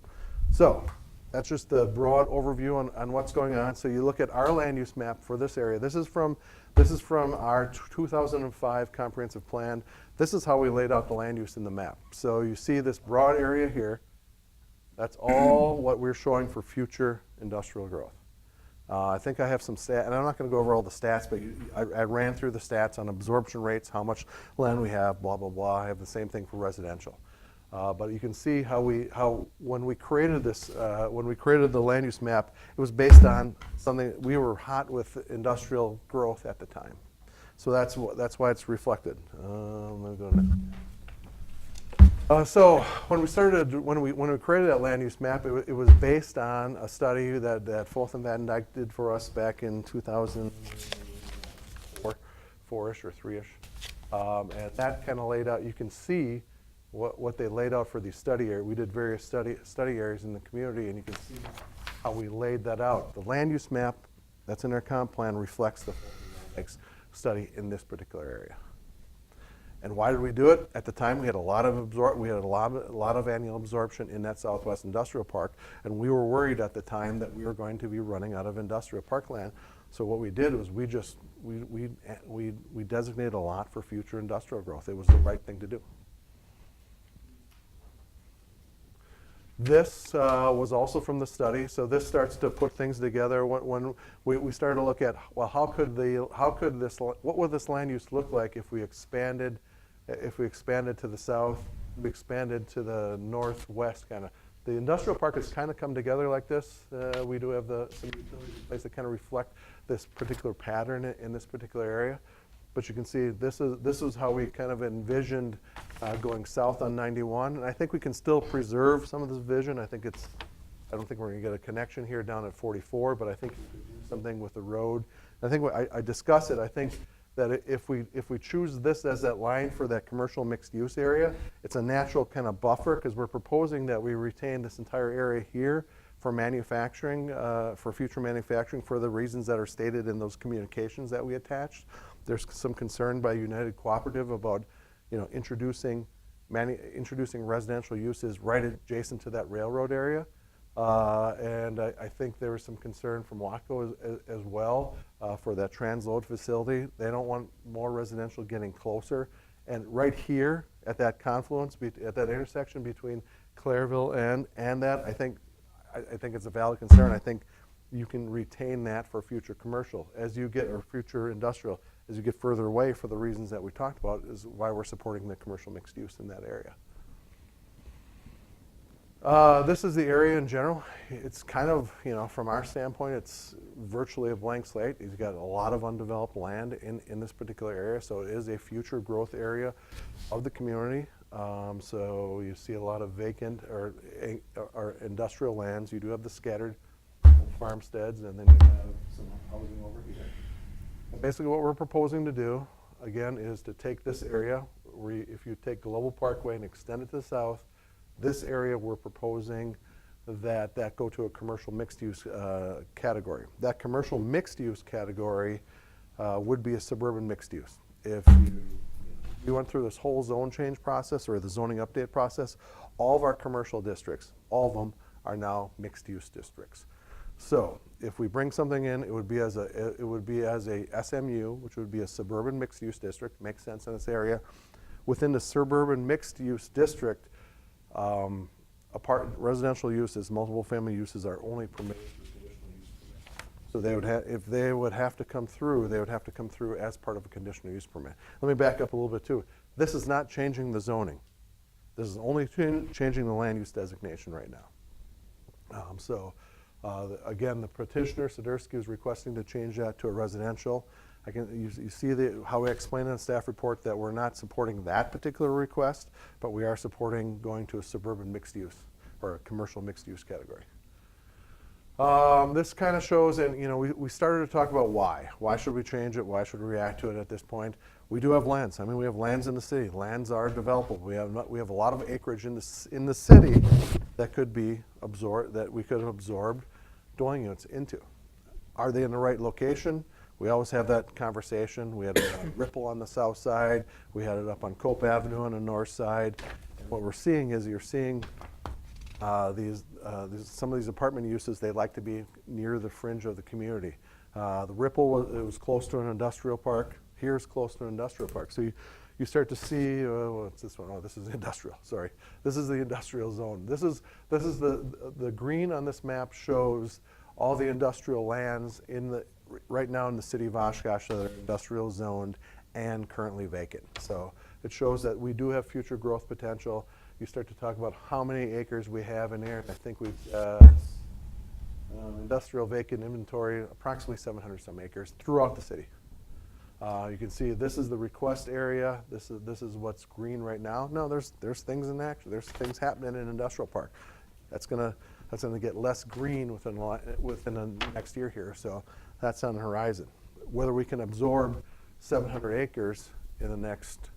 So that's just the broad overview on what's going on. So you look at our land use map for this area. This is from our 2005 comprehensive plan. This is how we laid out the land use in the map. So you see this broad area here. That's all what we're showing for future industrial growth. I think I have some stats, and I'm not going to go over all the stats, but I ran through the stats on absorption rates, how much land we have, blah, blah, blah. I have the same thing for residential. But you can see how when we created this, when we created the land use map, it was based on something, we were hot with industrial growth at the time. So that's why it's reflected. Let me go to next. So when we created that land use map, it was based on a study that Foth and Van Dyke did for us back in 2004-ish or 3-ish. And that kind of laid out, you can see what they laid out for these study areas. We did various study areas in the community, and you can see how we laid that out. The land use map that's in our comp plan reflects the study in this particular area. And why did we do it? At the time, we had a lot of annual absorption in that Southwest Industrial Park, and we were worried at the time that we were going to be running out of industrial parkland. So what we did was we designated a lot for future industrial growth. It was the right thing to do. This was also from the study, so this starts to put things together. When we started to look at, well, what would this land use look like if we expanded to the south, we expanded to the northwest, kind of. The industrial park has kind of come together like this. We do have some utilities in place that kind of reflect this particular pattern in this particular area. But you can see this is how we kind of envisioned going south on 91. And I think we can still preserve some of this vision. I don't think we're going to get a connection here down at 44, but I think we could do something with the road. I think I discuss it. I think that if we choose this as that line for that commercial mixed use area, it's a natural kind of buffer, because we're proposing that we retain this entire area here for manufacturing, for future manufacturing, for the reasons that are stated in those communications that we attached. There's some concern by United Cooperative about, introducing residential uses right adjacent to that railroad area. And I think there was some concern from Watco as well for that transload facility. They don't want more residential getting closer. And right here at that confluence, at that intersection between Clareville and that, I think it's a valid concern. I think you can retain that for future commercial as you get, or future industrial, as you get further away for the reasons that we talked about, is why we're supporting the commercial mixed use in that area. This is the area in general. It's kind of, from our standpoint, it's virtually a blank slate. You've got a lot of undeveloped land in this particular area, so it is a future growth area of the community. So you see a lot of vacant or industrial lands. You do have the scattered farmsteads, and then you have some housing over here. Basically what we're proposing to do, again, is to take this area, if you take Global Parkway and extend it to the south, this area we're proposing that go to a commercial mixed-use category. That commercial mixed-use category would be a suburban mixed-use. If you went through this whole zone change process or the zoning update process, all of our commercial districts, all of them, are now mixed-use districts. So if we bring something in, it would be as a SMU, which would be a suburban mixed-use district. Makes sense in this area. Within the suburban mixed-use district, residential uses, multiple family uses are only permitted through conditional use permit. So they would if they would have to come through, they would have to come through as part of a conditional use permit. Let me back up a little bit too. This is not changing the zoning. This is only changing the land use designation right now. Again, the petitioner, Swiderski, is requesting to change that to a residential. You see how we explain in the staff report that we're not supporting that particular request, but we are supporting going to a suburban mixed use or a commercial mixed use category. This kind of shows, and we started to talk about why. Why should we change it? Why should we react to it at this point? We do have lands. I mean, we have lands in the city. Lands are developable. We have a lot of acreage in the city that could be absorbed, that we could have absorbed dwelling units into. Are they in the right location? We always have that conversation. We had it on Ripple on the south side. We had it up on Cope Avenue on the north side. And what we're seeing is you're seeing some of these apartment uses, they like to be near the fringe of the community. The Ripple, it was close to an industrial park. Here's close to an industrial park. So you start to see, what's this one? Oh, this is industrial, sorry. This is the industrial zone. This is the green on this map shows all the industrial lands right now in the city of Oshkosh that are industrial zoned and currently vacant. So it shows that we do have future growth potential. You start to talk about how many acres we have in there. I think we've industrial vacant inventory, approximately 700 some acres throughout the city. You can see this is the request area. This is what's green right now. No, there's things in action. There's things happening in industrial park. That's gonna get less green within the next year here. So that's on the horizon. Whether we can absorb 700 acres in the next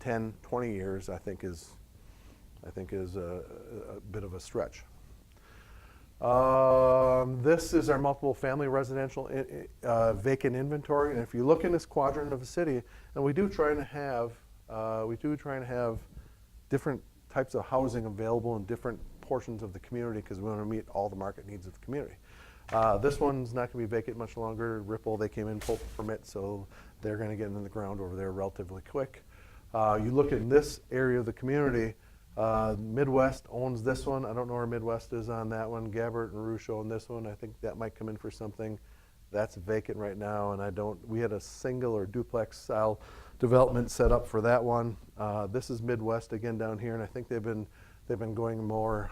10, 20 years, I think is a bit of a stretch. This is our multiple family residential vacant inventory, and if you look in this quadrant of the city, and we do try and have different types of housing available in different portions of the community because we want to meet all the market needs of the community. This one's not going to be vacant much longer. Ripple, they came in full permit, so they're going to get in the ground over there relatively quick. You look in this area of the community. Midwest owns this one. I don't know where Midwest is on that one. Gabbert and Rouge own this one. I think that might come in for something. That's vacant right now, and we had a single or duplex style development set up for that one. This is Midwest again down here, and I think they've been going more,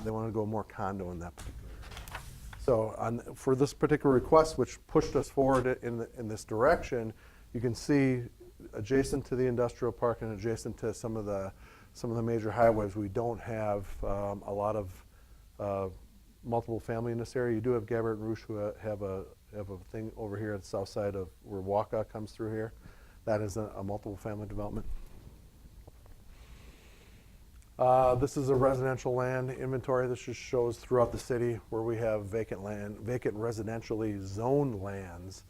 they want to go more condo in that particular. So for this particular request, which pushed us forward in this direction, you can see adjacent to the industrial park and adjacent to some of the major highways, we don't have a lot of multiple family in this area. You do have Gabbert and Rouge who have a thing over here at the south side of where Waka comes through here. That is a multiple family development. This is a residential land inventory. This just shows throughout the city where we have vacant land, vacant residentially zoned lands.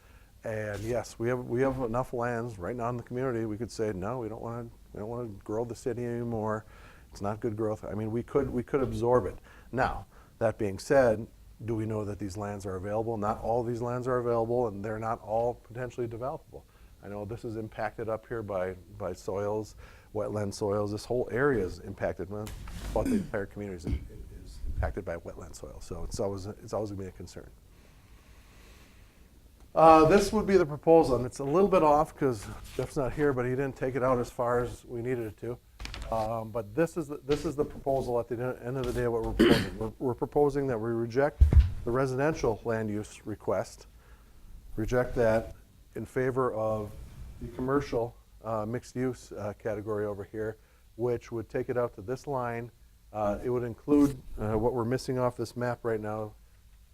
And yes, we have enough lands right now in the community. We could say no, we don't want to grow the city anymore. It's not good growth. I mean, we could absorb it. Now, That being said, do we know that these lands are available? Not all these lands are available, and they're not all potentially developable. I know this is impacted up here by soils, wetland soils. This whole area is impacted. Well, about the entire community is impacted by wetland soil, so it's always going to be a concern. This would be the proposal, and it's a little bit off because Jeff's not here, but he didn't take it out as far as we needed it to. But this is the proposal at the end of the day. What we're proposing, we're proposing that we reject the residential land use request, reject that in favor of the commercial mixed use category over here, which would take it out to this line. It would include what we're missing off this map right now,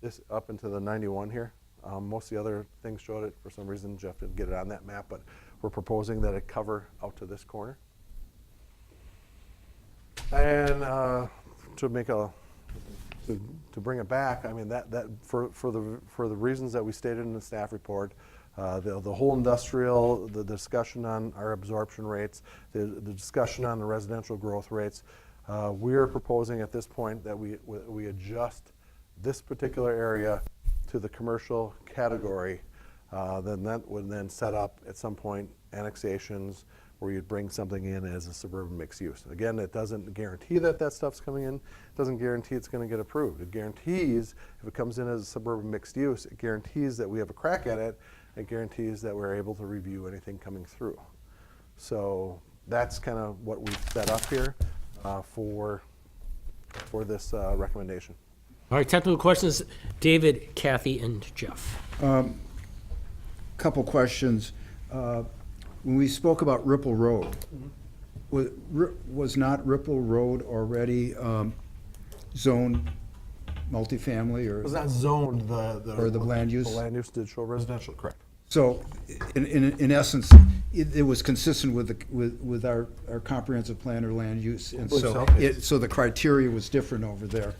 this up into the 91 here. Most of the other things showed it. For some reason, Jeff didn't get it on that map, but we're proposing that it cover out to this corner. And to bring it back, I mean that for the reasons that we stated in the staff report, the whole industrial, the discussion on our absorption rates, the discussion on the residential growth rates, we are proposing at this point that we adjust this particular area to the commercial category. Then that would then set up at some point annexations where you'd bring something in as a suburban mixed use. Again, it doesn't guarantee that stuff's coming in. It doesn't guarantee it's going to get approved. It guarantees if it comes in as a suburban mixed use, it guarantees that we have a crack at it. It guarantees that we're able to review anything coming through. So that's kind of what we've set up here for this recommendation. All right, technical questions, David, Kathy, and Jeff. Couple questions. When we spoke about Ripple Road, was not Ripple Road already zoned multifamily or? It was not zoned, or the land use? The land use did show residential, correct. So, in essence, it was consistent with our comprehensive plan or land use, and so so the criteria was different over there.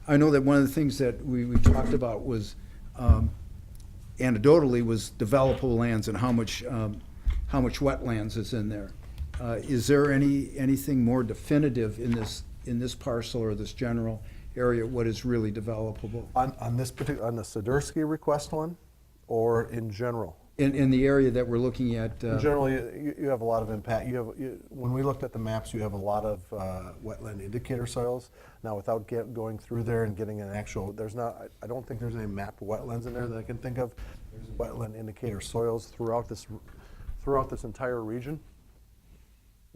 I know that one of the things that we talked about was, anecdotally, was developable lands and how much wetlands is in there. Is there anything more definitive in this parcel or this general area what is really developable? On this particular, on the Sidursky request one, or in general? In the area that we're looking at. In general, you have a lot of impact. When we looked at the maps, you have a lot of wetland indicator soils. Now, without going through there and getting an actual, I don't think there's any mapped wetlands in there that I can think of. There's wetland indicator soils throughout this entire region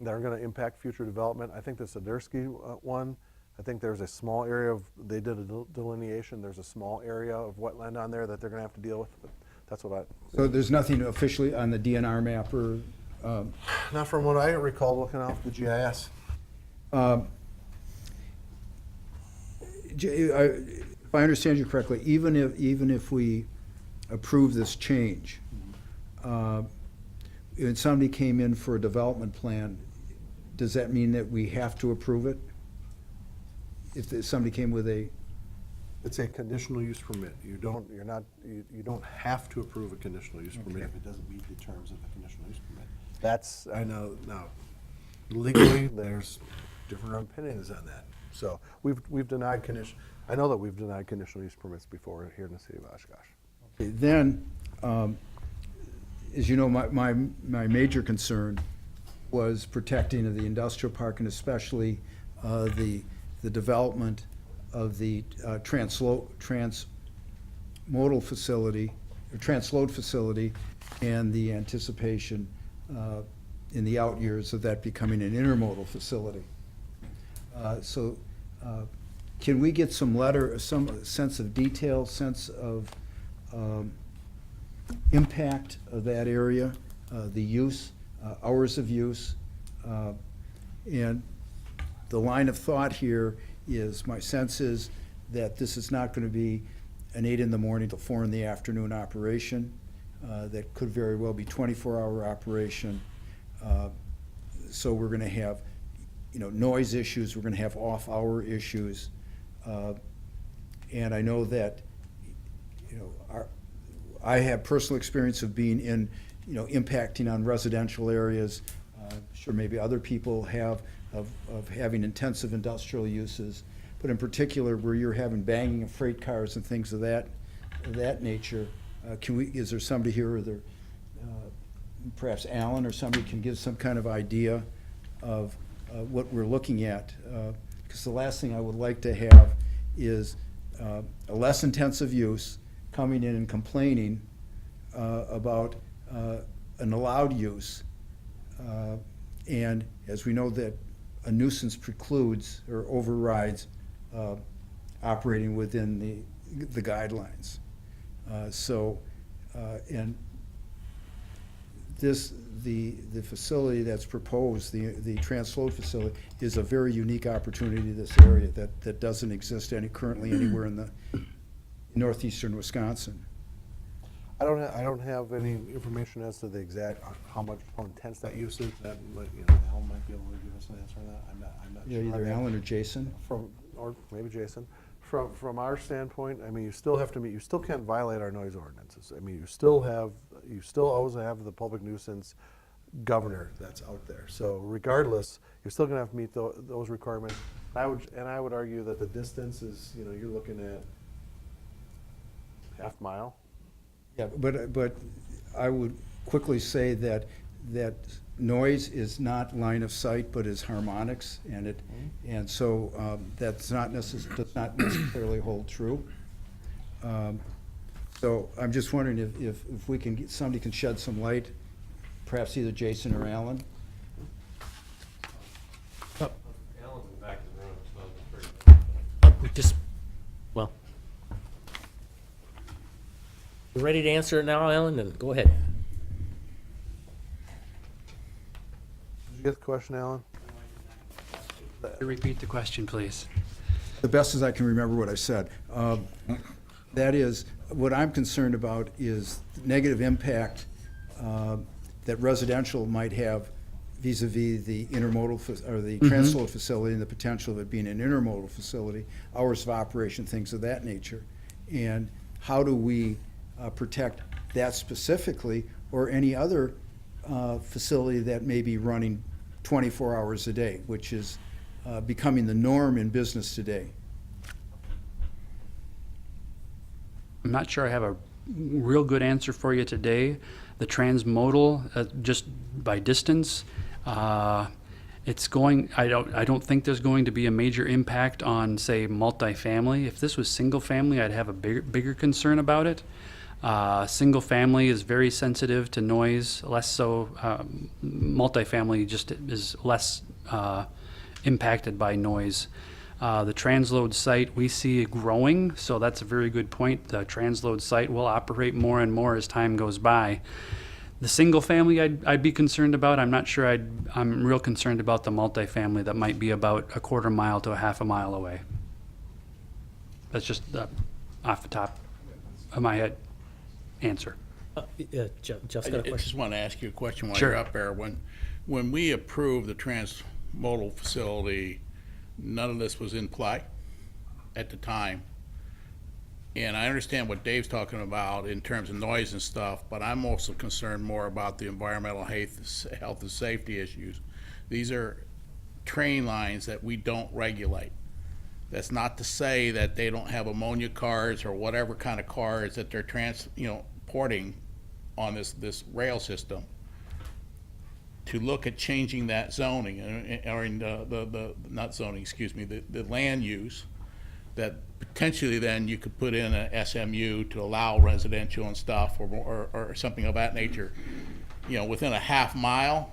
that are going to impact future development. I think the Sidursky one, I think there's a small area they did a delineation. There's a small area of wetland on there that they're going to have to deal with. But that's what So there's nothing officially on the DNR map or? Not from what I recall looking off the GIS. If I understand you correctly, even if we approve this change, and somebody came in for a development plan, does that mean that we have to approve it? If somebody came with a? It's a conditional use permit. You don't have to approve a conditional use permit if it doesn't meet the terms of the conditional use permit. That's, I know, now, legally, there's different opinions on that. So we've denied I know that we've denied conditional use permits before here in the city of Oshkosh. Okay, then, as you know, my major concern was protecting of the industrial park and especially the development of the transload facility and the anticipation in the out years of that becoming an intermodal facility. So can we get some sense of detail, sense of impact of that area, the use, hours of use, and the line of thought here is, my sense is that this is not going to be an 8 in the morning to 4 in the afternoon operation. That could very well be 24-hour operation. So we're going to have, noise issues. We're going to have off-hour issues. And I know that, I have personal experience of being in, impacting on residential areas. Sure, maybe other people have of having intensive industrial uses, but in particular where you're having banging of freight cars and things of that nature. Is there somebody here, or there, perhaps Alan or somebody can give some kind of idea of what we're looking at? Because the last thing I would like to have is a less intensive use coming in and complaining about an allowed use. And as we know that a nuisance precludes or overrides operating within the guidelines. And the facility that's proposed, the transload facility, is a very unique opportunity to this area that doesn't exist currently anywhere in the northeastern Wisconsin. I don't have any information as to the exact, how intense that use is. That, Alan might be able to give us an answer on that. I'm not Yeah, sure. either Alan or Jason. Or maybe Jason. From our standpoint, I mean, you still have to meet, you still can't violate our noise ordinances. I mean, you still always have the public nuisance governor that's out there. So regardless, you're still gonna have to meet those requirements. I would argue that the distance is, you're looking at half mile. Yeah, but I would quickly say that noise is not line of sight, but is harmonics, and so that's does not necessarily hold true. So I'm just wondering if we can somebody can shed some light, perhaps either Jason or Alan. Alan's in the back of the room, so Well, you ready to answer it now, Alan? Then go ahead. Did you get the question, Alan? repeat the question, please. The best as I can remember what I said. That is, what I'm concerned about is the negative impact that residential might have vis-a-vis the intermodal, or the transload facility, and the potential of it being an intermodal facility, hours of operation, things of that nature. And how do we protect that specifically, or any other facility that may be running 24 hours a day, which is becoming the norm in business today? I'm not sure I have a real good answer for you today. The transmodal, just by distance, it's going. I don't think there's going to be a major impact on, say, multifamily. If this was single family, I'd have a bigger concern about it. Single family is very sensitive to noise, less so. Multifamily just is less impacted by noise. The transload site we see growing, so that's a very good point. The transload site will operate more and more as time goes by. The single family I'd be concerned about. I'm not sure I'm real concerned about the multifamily that might be about a quarter mile to a half a mile away. That's just off the top of my head answer. Jeff's got a I question. just want to ask you a question while Sure. you're up there. When we approved the transmodal facility, none of this was in play at the time. And I understand what Dave's talking about in terms of noise and stuff, but I'm also concerned more about the environmental health and safety issues. These are train lines that we don't regulate. That's not to say that they don't have ammonia cars or whatever kind of cars that they're porting on this rail system. To look at changing that zoning, or in not zoning, excuse me, the land use, that potentially then you could put in a SMU to allow residential and stuff, or something of that nature, within a half mile.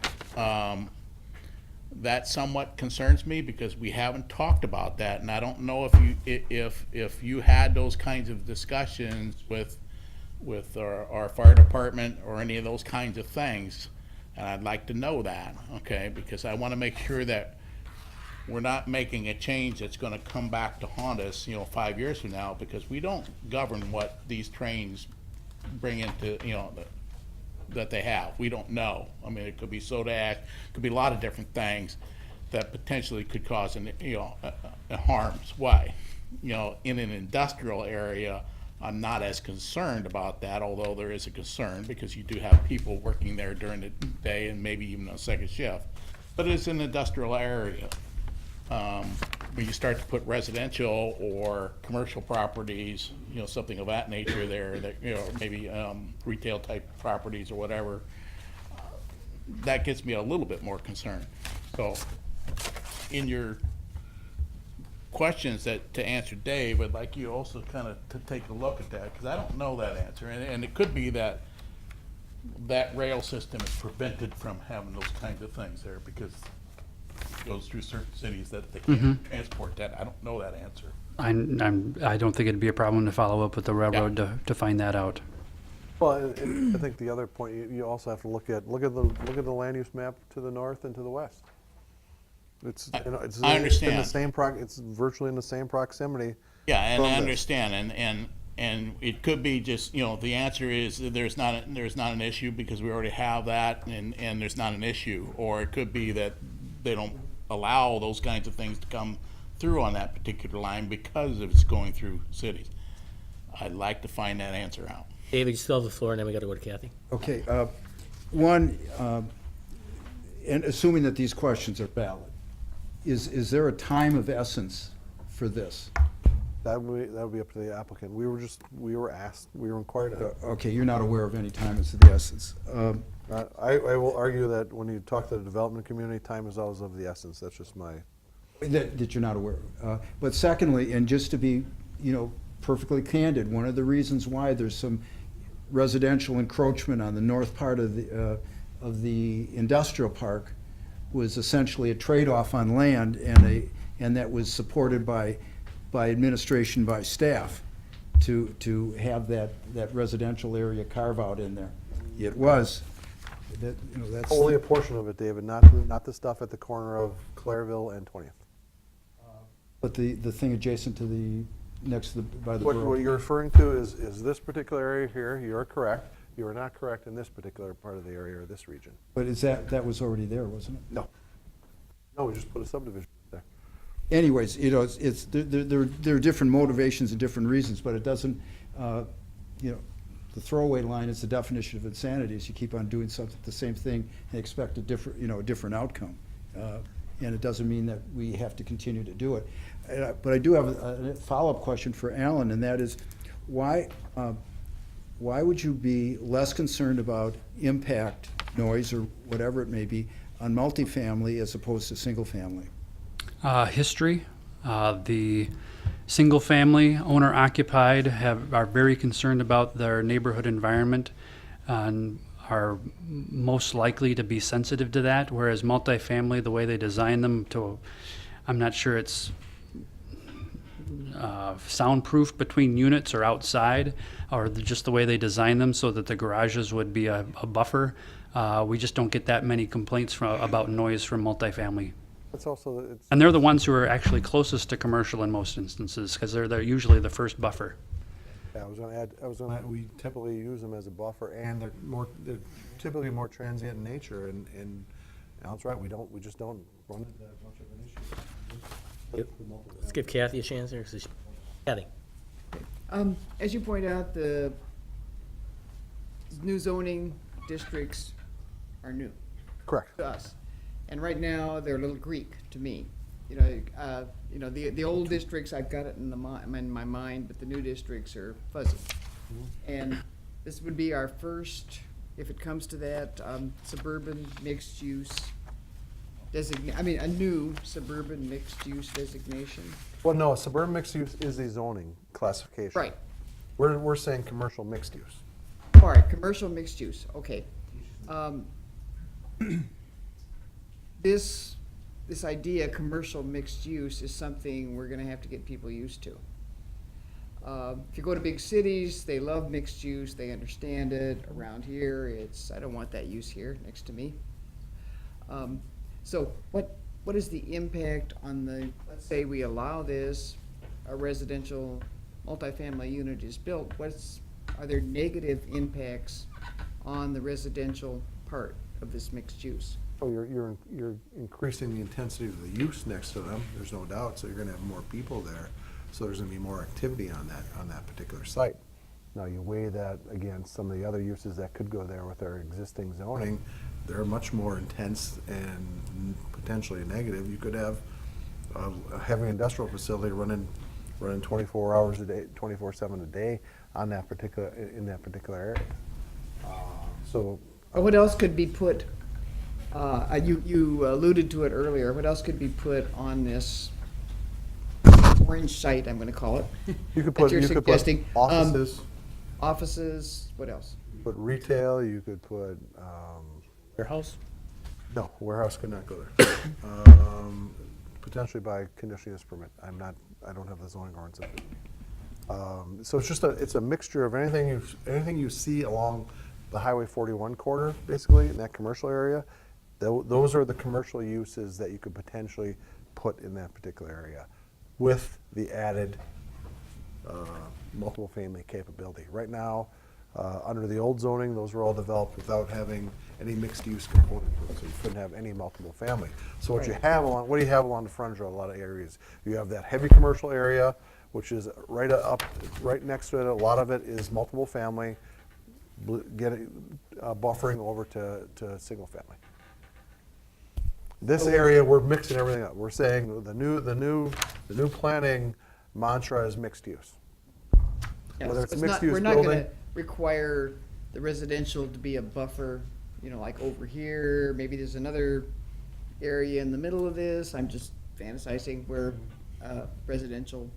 That somewhat concerns me because we haven't talked about that, and I don't know if you had those kinds of discussions with our fire department or any of those kinds of things. And I'd like to know that, okay, because I want to make sure that we're not making a change that's going to come back to haunt us, 5 years from now, because we don't govern what these trains bring into, that they have. We don't know. I mean, it could be soda ash, it could be a lot of different things that potentially could cause a harm's way. In an industrial area, I'm not as concerned about that, although there is a concern because you do have people working there during the day and maybe even a second shift. But it's an industrial area. When you start to put residential or commercial properties, something of that nature there, that, maybe retail type properties or whatever, that gets me a little bit more concerned. So in your questions to answer Dave, I'd like you also kind of to take a look at that, because I don't know that answer. And it could be that rail system is prevented from having those kinds of things there because it goes through certain cities that they can't transport that. I don't know that answer. I don't think it'd be a problem to follow up with the railroad to find that out. Well, and I think the other point, you also have to look at the land use map to the north and to the west. It's, it's I understand. in the same it's virtually in the same proximity. Yeah, and from I this. understand, and it could be just, the answer is that there's not an issue because we already have that, and there's not an issue, or it could be that they don't allow those kinds of things to come through on that particular line because it's going through cities. I'd like to find that answer out. David, you still have the floor, and then we got to go to Kathy. Okay, one, and assuming that these questions are valid, is there a time of essence for this? That would be up to the applicant. We were inquired of. Okay, you're not aware of any time as of the essence. I will argue that when you talk to the development community, time is always of the essence. That's just my. That you're not aware of. But secondly, and just to be, perfectly candid, one of the reasons why there's some residential encroachment on the north part of the industrial park was essentially a trade-off on land, and that was supported by administration, by staff, to have that residential area carve out in there. It was. That's Only a portion of it, David, not the stuff at the corner of Clareville and 20th. But the thing adjacent to the, next to the, by the borough. What you're referring to is this particular area here. You're correct. You are not correct in this particular part of the area or this region. But that was already there, wasn't it? No. No, we just put a subdivision there. Anyways, it's there are different motivations and different reasons, but it doesn't, the throwaway line is the definition of insanity, is you keep on doing the same thing and expect a different outcome. And it doesn't mean that we have to continue to do it. But I do have a follow-up question for Alan, and that is, why would you be less concerned about impact, noise, or whatever it may be, on multifamily as opposed to single-family? History. The single-family owner-occupied are very concerned about their neighborhood environment and are most likely to be sensitive to that, whereas multifamily, the way they design them I'm not sure it's soundproof between units or outside, or just the way they design them so that the garages would be a buffer. We just don't get that many complaints about noise from multifamily. And they're the ones who are actually closest to commercial in most instances, because they're usually the first buffer. Yeah, I was going to add, we typically use them as a buffer, and they're typically more transient in nature, and Alan's right, we just don't run into that much of an issue. Let's give Kathy a chance here. Kathy. As you point out, the new zoning districts are new Correct. to us. And right now, they're a little Greek to me. The old districts, I've got it in my mind, but the new districts are fuzzy. And this would be our first, if it comes to that, suburban mixed-use a new suburban mixed-use designation. Well, no, suburban mixed use is a zoning classification. Right. We're saying commercial mixed use. All right, commercial mixed use, okay. This idea, commercial mixed use, is something we're gonna have to get people used to. If you go to big cities, they love mixed use, they understand it. Around here, I don't want that use here next to me. So what is the impact on let's say we allow this, a residential multifamily unit is built, are there negative impacts on the residential part of this mixed use? Oh, you're increasing the intensity of the use next to them, there's no doubt, so you're gonna have more people there, so there's gonna be more activity on that particular site. Now, you weigh that against some of the other uses that could go there with our existing zoning, they're much more intense and potentially negative. You could have a heavy industrial facility running 24 hours a day, 24/7 a day on that particular, in that particular area. So, What else could be put, you alluded to it earlier, what else could be put on this orange site, I'm gonna call it? you could that put, you're you could put suggesting? offices, Offices, what else? put retail, you could put, Warehouse? no, warehouse could not go there. Potentially by conditional use permit. I don't have the zoning ordinance. So it's just it's a mixture of anything you see along the Highway 41 corridor, basically, in that commercial area. Those are the commercial uses that you could potentially put in that particular area with the added multiple family capability. Right now, under the old zoning, those were all developed without having any mixed use component to it, so you couldn't have any multiple family. So what do you have along the frontage of a lot of areas? You have that heavy commercial area, which is right next to it. A lot of it is multiple family, buffering over to single family. This area, we're mixing everything up. We're saying the new planning mantra is mixed use. Yes, Whether it's it's mixed not- use We're not building. gonna require the residential to be a buffer, like over here, maybe there's another area in the middle of this, I'm just fantasizing where residential,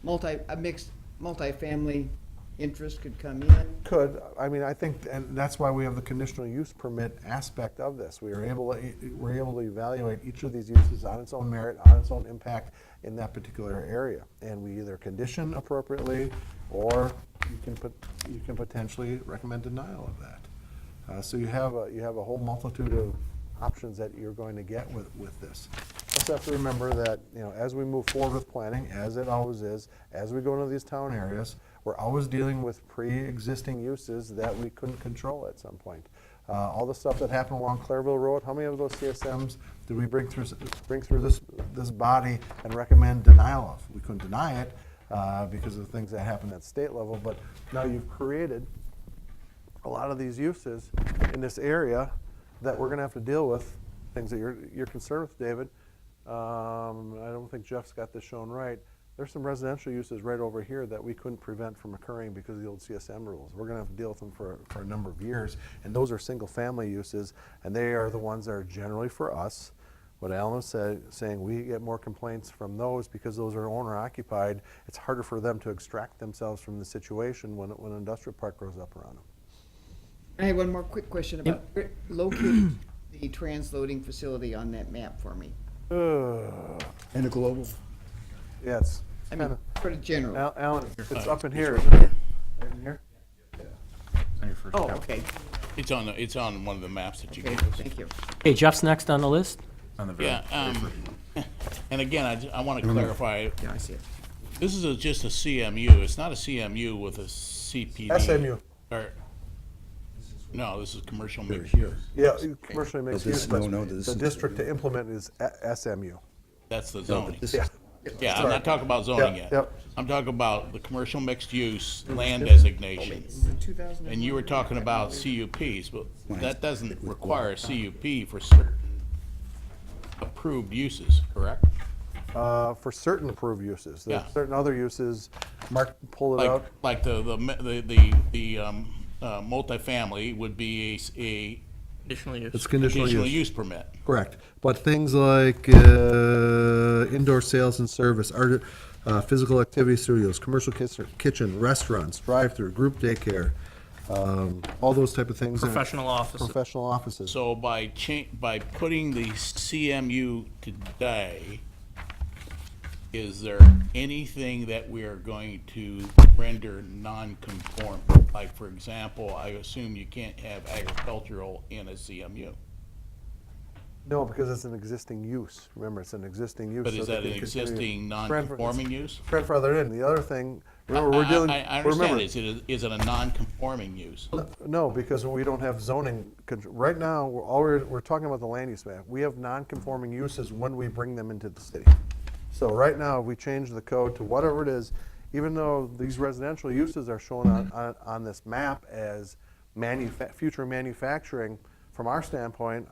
a mixed multifamily interest could come in. Could, I mean, I think, and that's why we have the conditional use permit aspect of this. We're able to evaluate each of these uses on its own merit, on its own impact in that particular area. And we either condition appropriately, or you can potentially recommend denial of that. So you have a whole multitude of options that you're going to get with this. Also have to remember that, as we move forward with planning, as it always is, as we go into these town areas, we're always dealing with pre-existing uses that we couldn't control at some point. All the stuff that happened along Clairville Road, how many of those CSMs did we bring through this body and recommend denial of? We couldn't deny it because of the things that happened at state level, but now you've created a lot of these uses in this area that we're gonna have to deal with, things that you're concerned with, David. I don't think Jeff's got this shown right. There's some residential uses right over here that we couldn't prevent from occurring because of the old CSM rules. We're gonna have to deal with them for a number of years, and those are single-family uses, and they are the ones that are generally for us. What Alan was saying, we get more complaints from those because those are owner-occupied. It's harder for them to extract themselves from the situation when an industrial park grows up around them. I have one more quick question about, locate the transloading facility on that map for me. And a global. Yeah, it's I mean, sort of general. Alan, it's up in here, isn't it? Right in here? Oh, okay, It's on one of the maps that you okay, gave us. thank you. Okay, Jeff's next on the list. On the very, Yeah, and again, I want to clarify, Yeah, I see it. this is just a CMU, it's not a CMU with a CPD. SMU. Or, no, this is commercial mixed Here. Yeah, commercially mixed this- use, but no, this the is- district to implement is SMU. That's the zoning. Yeah. Yeah, I'm Sorry. not talking about zoning Yep, yet. yep. I'm talking about the commercial mixed use land designation. And you were talking about CUPs, but that doesn't require a CUP for certain approved uses, correct? For certain approved uses. There are Yeah. certain other uses, Mark, pull it out. Like the multifamily would be a Additional use. It's conditional use permit. Correct. But things like indoor sales and service, art, physical activity studios, commercial kitchen, restaurants, drive-through, group daycare, all those type of things. Professional offices. Professional offices. So by putting the CMU today, is there anything that we are going to render non-conforming? Like, for example, I assume you can't have agricultural in a CMU. No, because it's an existing use. Remember, it's an existing use. But so is they that an can continue- existing non-conforming use? Grandfathered in. The other thing, remember, we're dealing. I remember- understand, is it a non-conforming use? No, because we don't have zoning. Right now, we're talking about the land use map. We have non-conforming uses when we bring them into the city. So right now, if we change the code to whatever it is, even though these residential uses are shown on this map as future manufacturing, from our standpoint,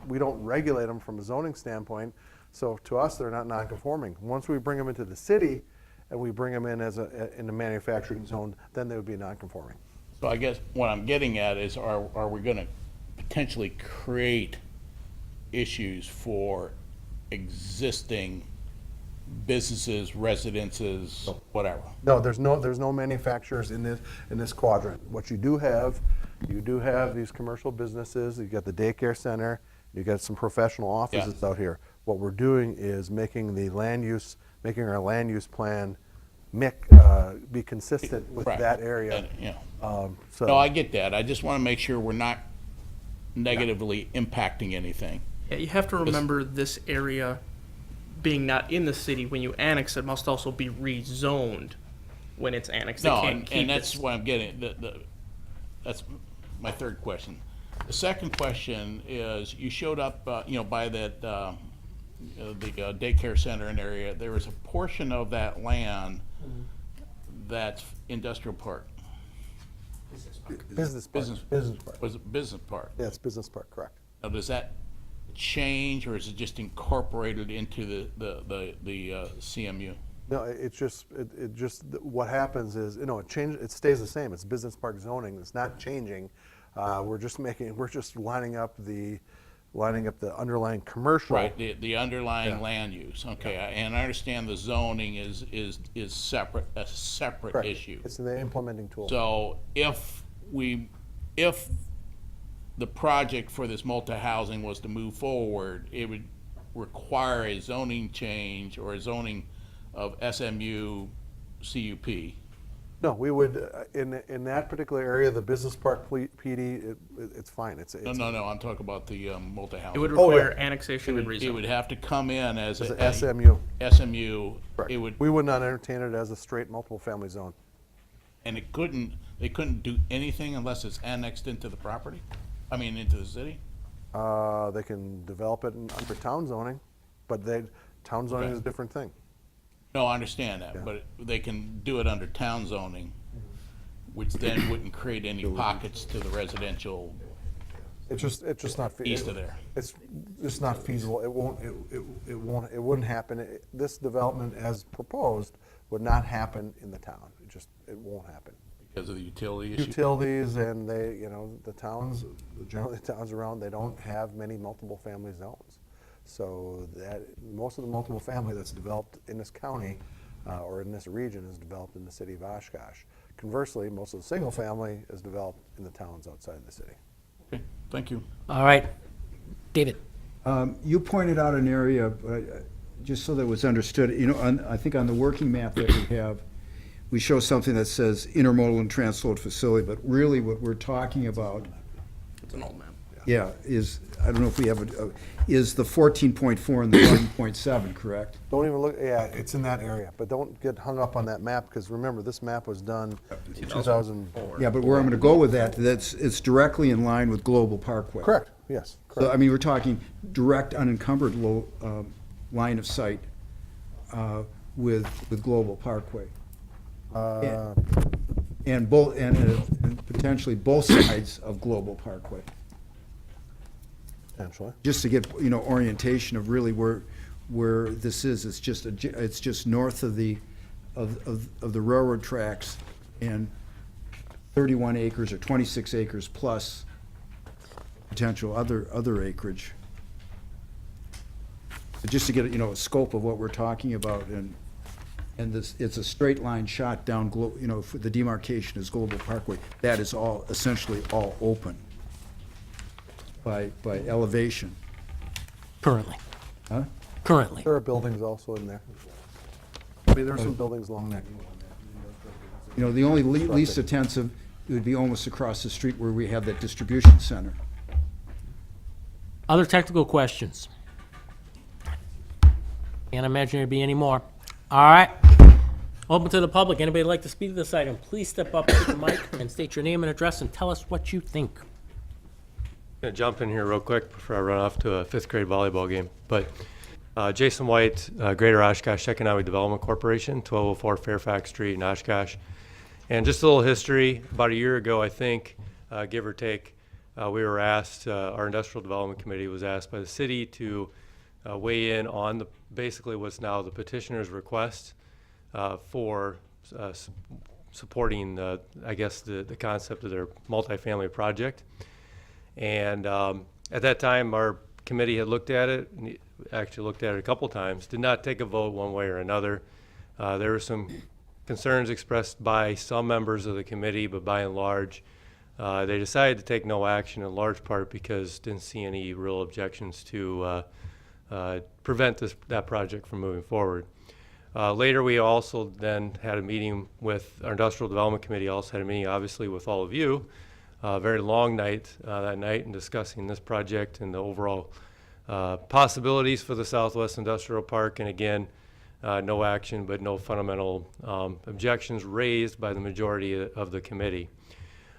we don't regulate them from a zoning standpoint, so to us, they're not non-conforming. Once we bring them into the city, and we bring them in in a manufacturing zone, then they would be non-conforming. So I guess what I'm getting at is, are we gonna potentially create issues for existing businesses, residences, whatever? No, there's no manufacturers in this quadrant. What you do have these commercial businesses, you got the daycare center, you got some professional offices out here. What we're doing is making our land use plan be consistent with Right. that area. And, So No, I get that. I just wanna make sure we're not negatively impacting anything. Yeah, you have to remember this area being not in the city, when you annex it, must also be rezoned when it's annexed. They No, can't keep and that's it. what I'm getting, that's my third question. The second question is, you showed up, by that, the daycare center and area, there was a portion of that land that's industrial park. business park. Was it business park? Yeah, it's business park, correct. Now, does that change, or is it just incorporated into the CMU? No, it's just, what happens is, it stays the same. It's business park zoning. It's not changing. We're just lining up the underlying commercial. Right, the underlying land use, okay, and I understand the zoning is separate, a separate Correct. issue. It's the implementing tool. So if the project for this multi-housing was to move forward, it would require a zoning change or a zoning of SMU CUP. No, we would, in that particular area, the business park PD, it's fine. No, I'm talking about the multi-housing. It would Oh, require yeah. annexation and It would rezone. have to come in as It's a a SMU. SMU. Correct. It would, We would not entertain it as a straight multiple family zone. and they couldn't do anything unless it's annexed into the property? I mean, into the city? They can develop it under town zoning, but town zoning is a different thing. No, I understand that, but they can do it under town zoning, which then wouldn't create any pockets to the residential It's just not east of there. It's just not feasible. It wouldn't happen. This development as proposed would not happen in the town. It won't happen. Because of the utility issue? Utilities and generally the towns around, they don't have many multiple family zones. So most of the multiple family that's developed in this county or in this region is developed in the city of Oshkosh. Conversely, most of the single family is developed in the towns outside the city. Okay, thank you. All right. David? You pointed out an area, just so that it was understood, I think on the working map that we have, we show something that says intermodal and transload facility, but really what we're talking about, It's an old map. yeah, is, I don't know if we have, is the 14.4 and the 11.7, correct? Don't even look, yeah, it's in that area, but don't get hung up on that map, because remember, this map was done in 2004. Yeah, but where I'm gonna go with that, it's directly in line with Global Parkway. Correct, yes, So, I correct. mean, we're talking direct unencumbered line of sight with Global Parkway. And potentially both sides of Global Parkway. Potentially. Just to get, orientation of really where this is. It's just north of the railroad tracks and 31 acres or 26 acres plus potential other acreage. But just to get, a scope of what we're talking about, and this, it's a straight line shot down, for the demarcation is Global Parkway. That is essentially all open by elevation. Currently. Huh? Currently. There are buildings also in there. I mean, there are some buildings along there. The only least intensive, it would be almost across the street where we have that distribution center. Other technical questions? Can't imagine there'd be any more. All right. Open to the public. Anybody like to speak to this item, please step up to the mic and state your name and address and tell us what you think. Gonna jump in here real quick before I run off to a 5th grade volleyball game. But Jason White, Greater Oshkosh Economic Development Corporation, 1204 Fairfax Street in Oshkosh. And just a little history. About a year ago, I think, give or take, we were asked, our Industrial Development Committee was asked by the city to weigh in on basically what's now the petitioner's request for supporting, I guess, the concept of their multifamily project. And at that time, our committee had looked at it, and actually looked at it a couple times, did not take a vote one way or another. There were some concerns expressed by some members of the committee, but by and large, they decided to take no action in large part because didn't see any real objections to prevent that project from moving forward. Later, we also then had a meeting with our Industrial Development Committee, also had a meeting obviously with all of you. Very long night that night in discussing this project and the overall possibilities for the Southwest Industrial Park. And again, no action, but no fundamental objections raised by the majority of the committee.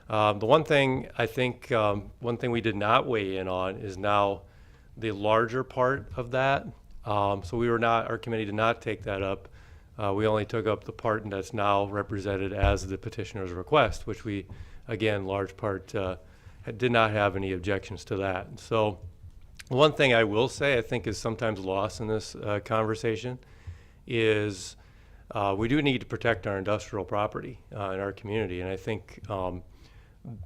The one thing I think, one thing we did not weigh in on is now the larger part of that. So our committee did not take that up. We only took up the part that's now represented as the petitioner's request, which we, again, large part, did not have any objections to that. So one thing I will say I think is sometimes lost in this conversation is we do need to protect our industrial property in our community. And I think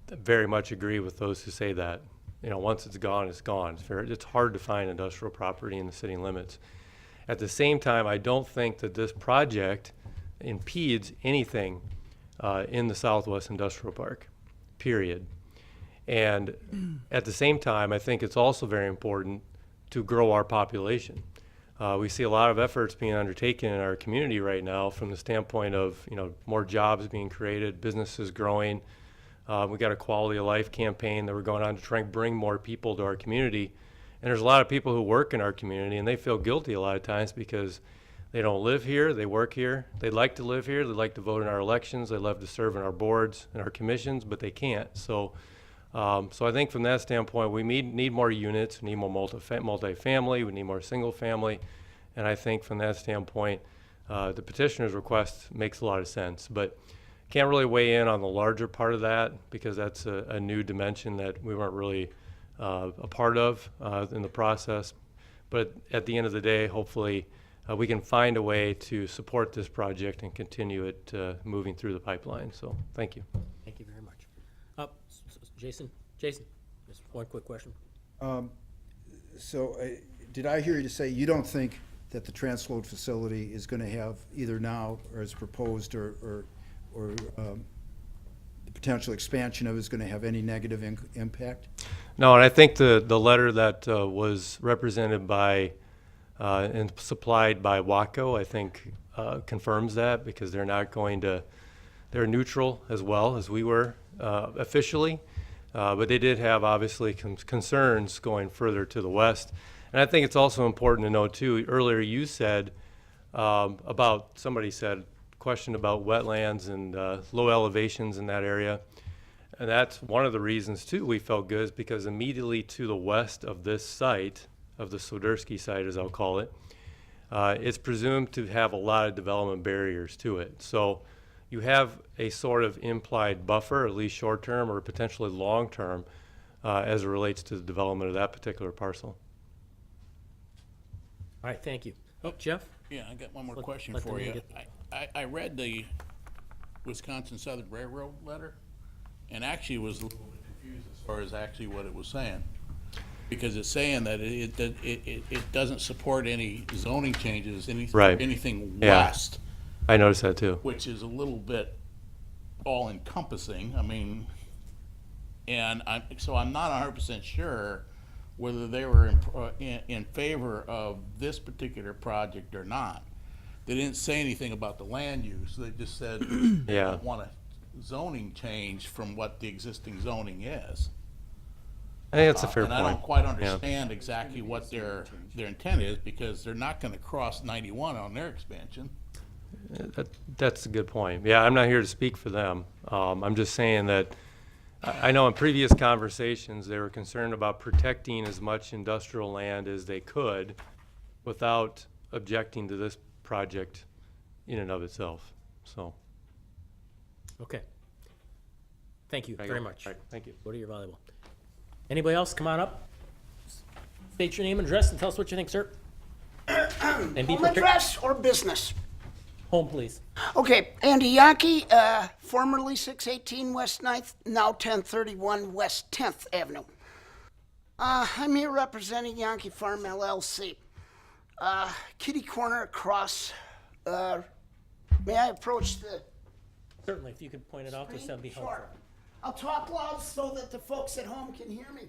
very much agree with those who say that. You know, once it's gone, it's gone. It's hard to find industrial property in the city limits. At the same time, I don't think that this project impedes anything in the Southwest Industrial Park, period. And at the same time, I think it's also very important to grow our population. We see a lot of efforts being undertaken in our community right now from the standpoint of, you know, more jobs being created, businesses growing. We got a quality of life campaign that we're going on to try and bring more people to our community. And there's a lot of people who work in our community, and they feel guilty a lot of times because they don't live here, they work here. They'd like to live here, they'd like to vote in our elections, they love to serve in our boards and our commissions, but they can't. So I think from that standpoint, we need more units, we need more multifamily, we need more single family. And I think from that standpoint, the petitioner's request makes a lot of sense. But can't really weigh in on the larger part of that because that's a new dimension that we weren't really a part of in the process. But at the end of the day, hopefully we can find a way to support this project and continue it moving through the pipeline. So thank you. Thank you very much. Jason, just one quick question. So did I hear you to say you don't think that the transload facility is going to have either now or as proposed or the potential expansion of it is going to have any negative impact? No, and I think the letter that was represented by and supplied by WACO, I think confirms that because they're not going to, they're neutral as well as we were officially, but they did have obviously concerns going further to the west. And I think it's also important to note too, earlier you said somebody said, question about wetlands and low elevations in that area. And that's one of the reasons too we felt good is because immediately to the west of this site, of the Soderski site as I'll call it, it's presumed to have a lot of development barriers to it. So you have a sort of implied buffer, at least short term or potentially long term, as it relates to the development of that particular parcel. All right, thank you. Oh, Jeff? Yeah, I got one more Let- question let for them you. get- I read the Wisconsin Southern Railroad letter, and actually was a little bit confused as far as actually what it was saying. Because it's saying that it doesn't support any zoning changes, Right. anything Yeah. west, I noticed that too. which is a little bit all-encompassing. I mean, and I'm not 100% sure whether they were in favor of this particular project or not. They didn't say anything about the land use. They just said they Yeah. don't want a zoning change from what the existing zoning is. I think that's a fair And point. I don't quite Yeah. understand exactly what their intent is because they're not gonna cross 91 on their expansion. That's a good point. Yeah, I'm not here to speak for them. I'm just saying that I know in previous conversations, they were concerned about protecting as much industrial land as they could without objecting to this project in and of itself, so. Okay. Thank you There you very go. much. All right, thank you. Go to your volleyball. Anybody else? Come on up. State your name and address and tell us what you think, sir. And be Home prepared. address or business? Home, please. Okay, Andy Yankee, formerly 618 West 9th, now 1031 West 10th Avenue. I'm here representing Yankee Farm LLC. Kitty corner across, may I approach the Certainly, if you could point it out to us, that'd be helpful. Sure. I'll talk loud so that the folks at home can hear me.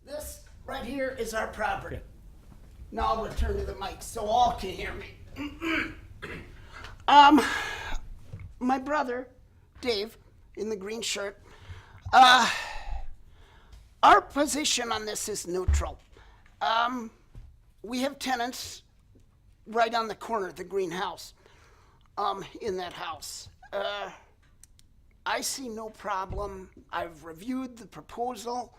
This right here is our property. Okay. Now I'll return to the mic so all can hear me. My brother, Dave, in the green shirt, our position on this is neutral. We have tenants right on the corner, the greenhouse, in that house. I see no problem. I've reviewed the proposal.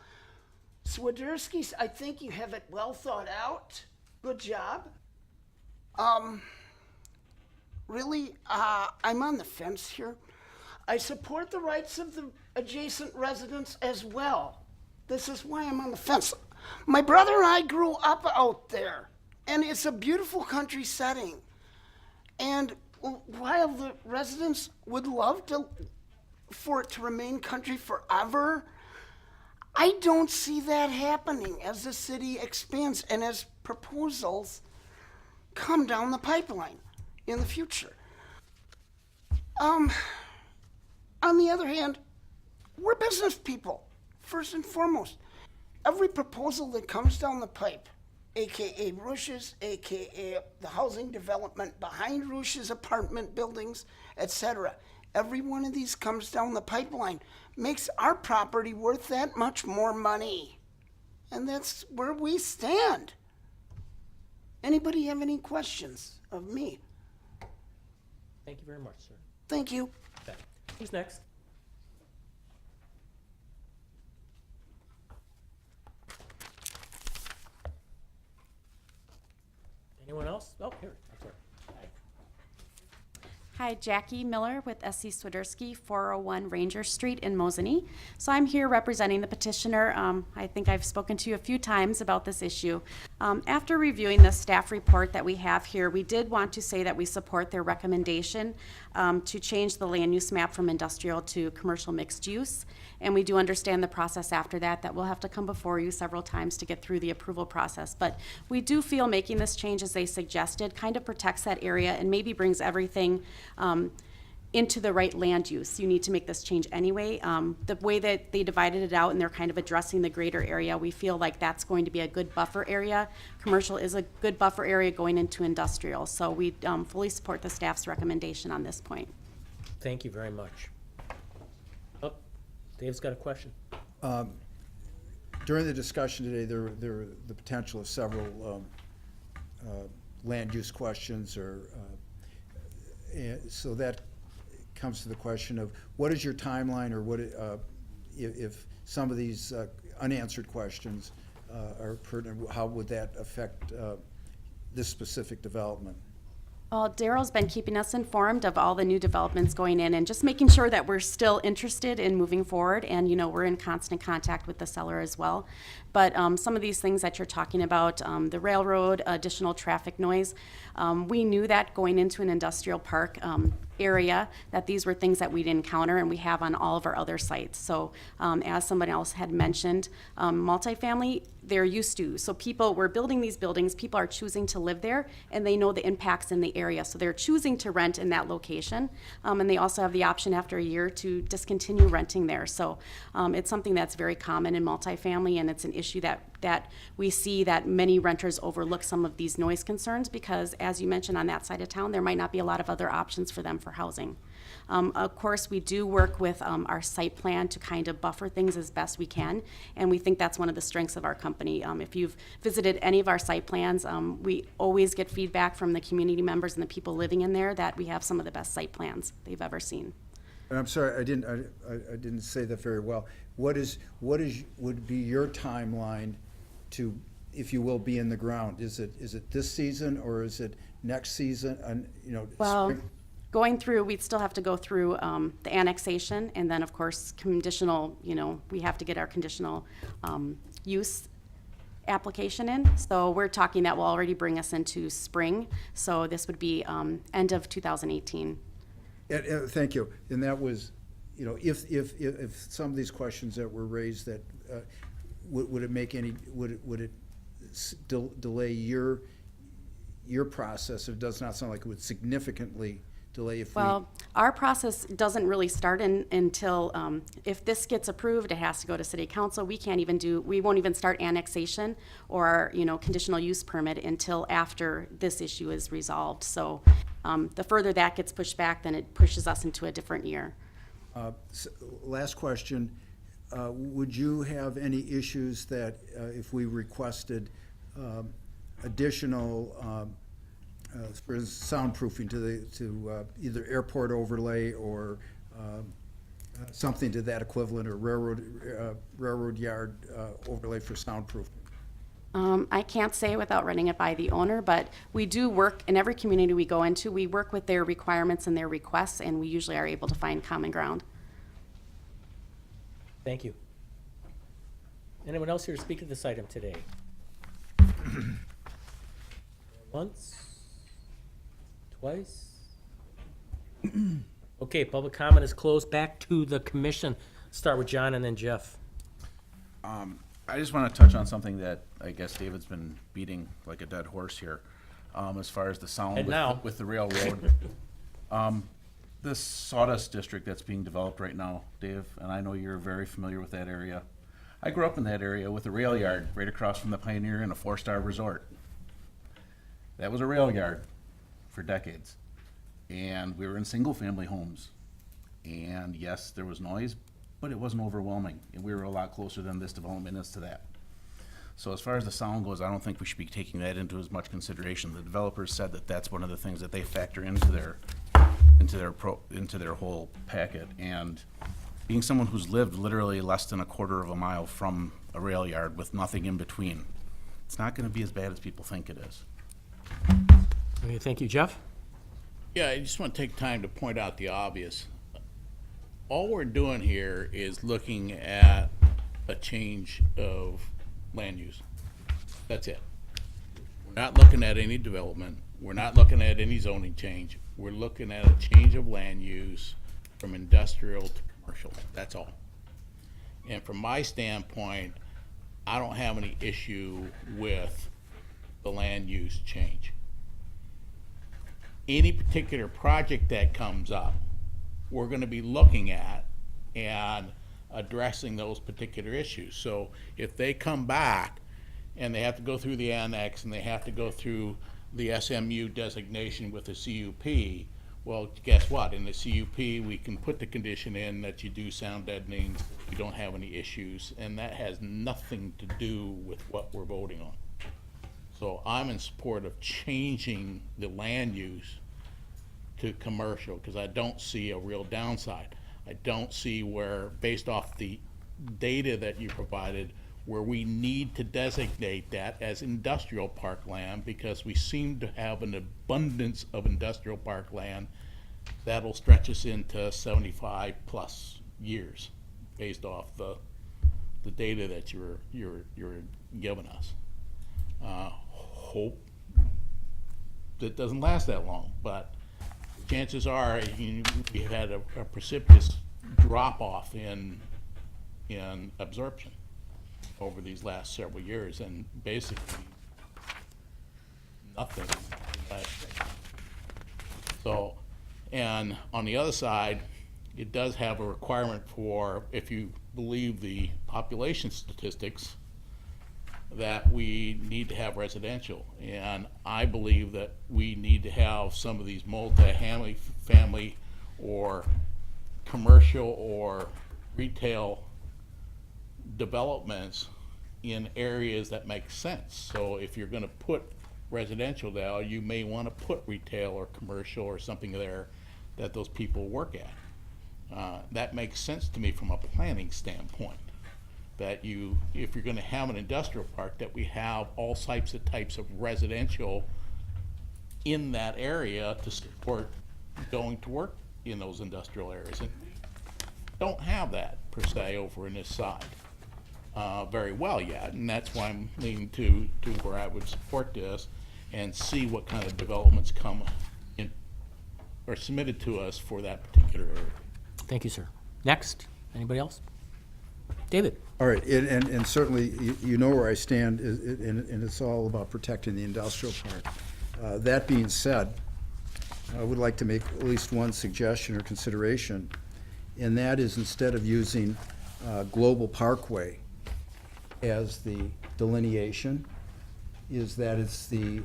Swiderski, I think you have it well thought out. Good job. Really, I'm on the fence here. I support the rights of the adjacent residents as well. This is why I'm on the fence. My brother and I grew up out there, and it's a beautiful country setting. And while the residents would love for it to remain country forever, I don't see that happening as the city expands and as proposals come down the pipeline in the future. On the other hand, we're business people, first and foremost. Every proposal that comes down the pipe, AKA Rush's, AKA the housing development behind Rush's apartment buildings, etc. Every one of these comes down the pipeline, makes our property worth that much more money. And that's where we stand. Anybody have any questions of me? Thank you very much, sir. Thank you. Okay. Who's next? Anyone else? Oh, here. That's right. Hi, Jackie Miller with SC Swiderski, 401 Ranger Street in Mosinee. So I'm here representing the petitioner. I think I've spoken to you a few times about this issue. After reviewing the staff report that we have here, we did want to say that we support their recommendation to change the land use map from industrial to commercial mixed use. And we do understand the process after that we'll have to come before you several times to get through the approval process. But we do feel making this change as they suggested kind of protects that area and maybe brings everything into the right land use. You need to make this change anyway. The way that they divided it out and they're kind of addressing the greater area, we feel like that's going to be a good buffer area. Commercial is a good buffer area going into industrial. So we fully support the staff's recommendation on this point. Thank you very much. Oh, Dave's got a question. During the discussion today, there the potential of several land use questions, or so that comes to the question of what is your timeline, or what if some of these unanswered questions are pertinent, how would that affect this specific development? Well, Daryl's been keeping us informed of all the new developments going in and just making sure that we're still interested in moving forward. And, you know, we're in constant contact with the seller as well. But some of these things that you're talking about, the railroad, additional traffic noise, we knew that going into an industrial park area, that these were things that we'd encounter and we have on all of our other sites. So as somebody else had mentioned, multifamily, they're used to. So people, we're building these buildings, people are choosing to live there and they know the impacts in the area. So they're choosing to rent in that location. And they also have the option after a year to discontinue renting there. So it's something that's very common in multifamily, and it's an issue that we see that many renters overlook some of these noise concerns because, as you mentioned, on that side of town, there might not be a lot of other options for them for housing. Of course, we do work with our site plan to kind of buffer things as best we can, and we think that's one of the strengths of our company. If you've visited any of our site plans, we always get feedback from the community members and the people living in there that we have some of the best site plans they've ever seen. And I'm sorry, I didn't say that very well. Would be your timeline to, if you will, be in the ground? Is it this season or is it next season? And Well, spring? going through, we'd still have to go through the annexation, and then, of course, conditional, we have to get our conditional use application in. So we're talking that will already bring us into spring. So this would be end of 2018. Thank you. And that was, if some of these questions that were raised, that would it make any, would it delay your process? It does not sound like it would significantly delay if we. Well, our process doesn't really start until, if this gets approved, it has to go to city council. We won't even start annexation or, conditional use permit until after this issue is resolved. So the further that gets pushed back, then it pushes us into a different year. Last question. Would you have any issues that if we requested additional for soundproofing to either airport overlay or something to that equivalent, or railroad yard overlay for soundproofing? I can't say without running it by the owner, but we do work in every community we go into. We work with their requirements and their requests, and we usually are able to find common ground. Thank you. Anyone else here to speak to this item today? Once? Twice? Okay, public comment is closed. Back to the commission. Start with John and then Jeff. I just want to touch on something that I guess David's been beating like a dead horse here, as far as the sound And now. with the railroad. This sawdust district that's being developed right now, Dave, and I know you're very familiar with that area. I grew up in that area with a rail yard right across from the Pioneer and a 4-star resort. That was a rail yard for decades. And we were in single-family homes. And yes, there was noise, but it wasn't overwhelming. And we were a lot closer than this development is to that. So as far as the sound goes, I don't think we should be taking that into as much consideration. The developers said that that's one of the things that they factor into their whole packet. And being someone who's lived literally less than a quarter of a mile from a rail yard with nothing in between, it's not going to be as bad as people think it is. Okay, thank you, Jeff. Yeah, I just want to take time to point out the obvious. All we're doing here is looking at a change of land use. That's it. We're not looking at any development. We're not looking at any zoning change. We're looking at a change of land use from industrial to commercial. That's all. And from my standpoint, I don't have any issue with the land use change. Any particular project that comes up, we're going to be looking at and addressing those particular issues. So if they come back and they have to go through the annex and they have to go through the SMU designation with the CUP, well, guess what? In the CUP, we can put the condition in that you do sound deadening, you don't have any issues, and that has nothing to do with what we're voting on. So I'm in support of changing the land use to commercial, because I don't see a real downside. I don't see where, based off the data that you provided, where we need to designate that as industrial park land, because we seem to have an abundance of industrial park land that'll stretch us into 75+ years, based off the data that you're giving us. Hope that doesn't last that long, but chances are we had a precipitous drop off in absorption over these last several years, and basically nothing last year. So, and on the other side, it does have a requirement for, if you believe the population statistics, that we need to have residential. And I believe that we need to have some of these multi-family or commercial or retail developments in areas that make sense. So if you're going to put residential there, you may want to put retail or commercial or something there that those people work at. That makes sense to me from a planning standpoint, that if you're going to have an industrial park, that we have all types of residential in that area to support going to work in those industrial areas. And don't have that per se over in this side very well yet, and that's why I'm leaning to where I would support this and see what kind of developments come in or submitted to us for that particular area. Thank you, sir. Next, anybody else? David? All right, and certainly, you know where I stand, and it's all about protecting the industrial part. That being said, I would like to make at least one suggestion or consideration, and that is instead of using Global Parkway as the delineation, is that it's the,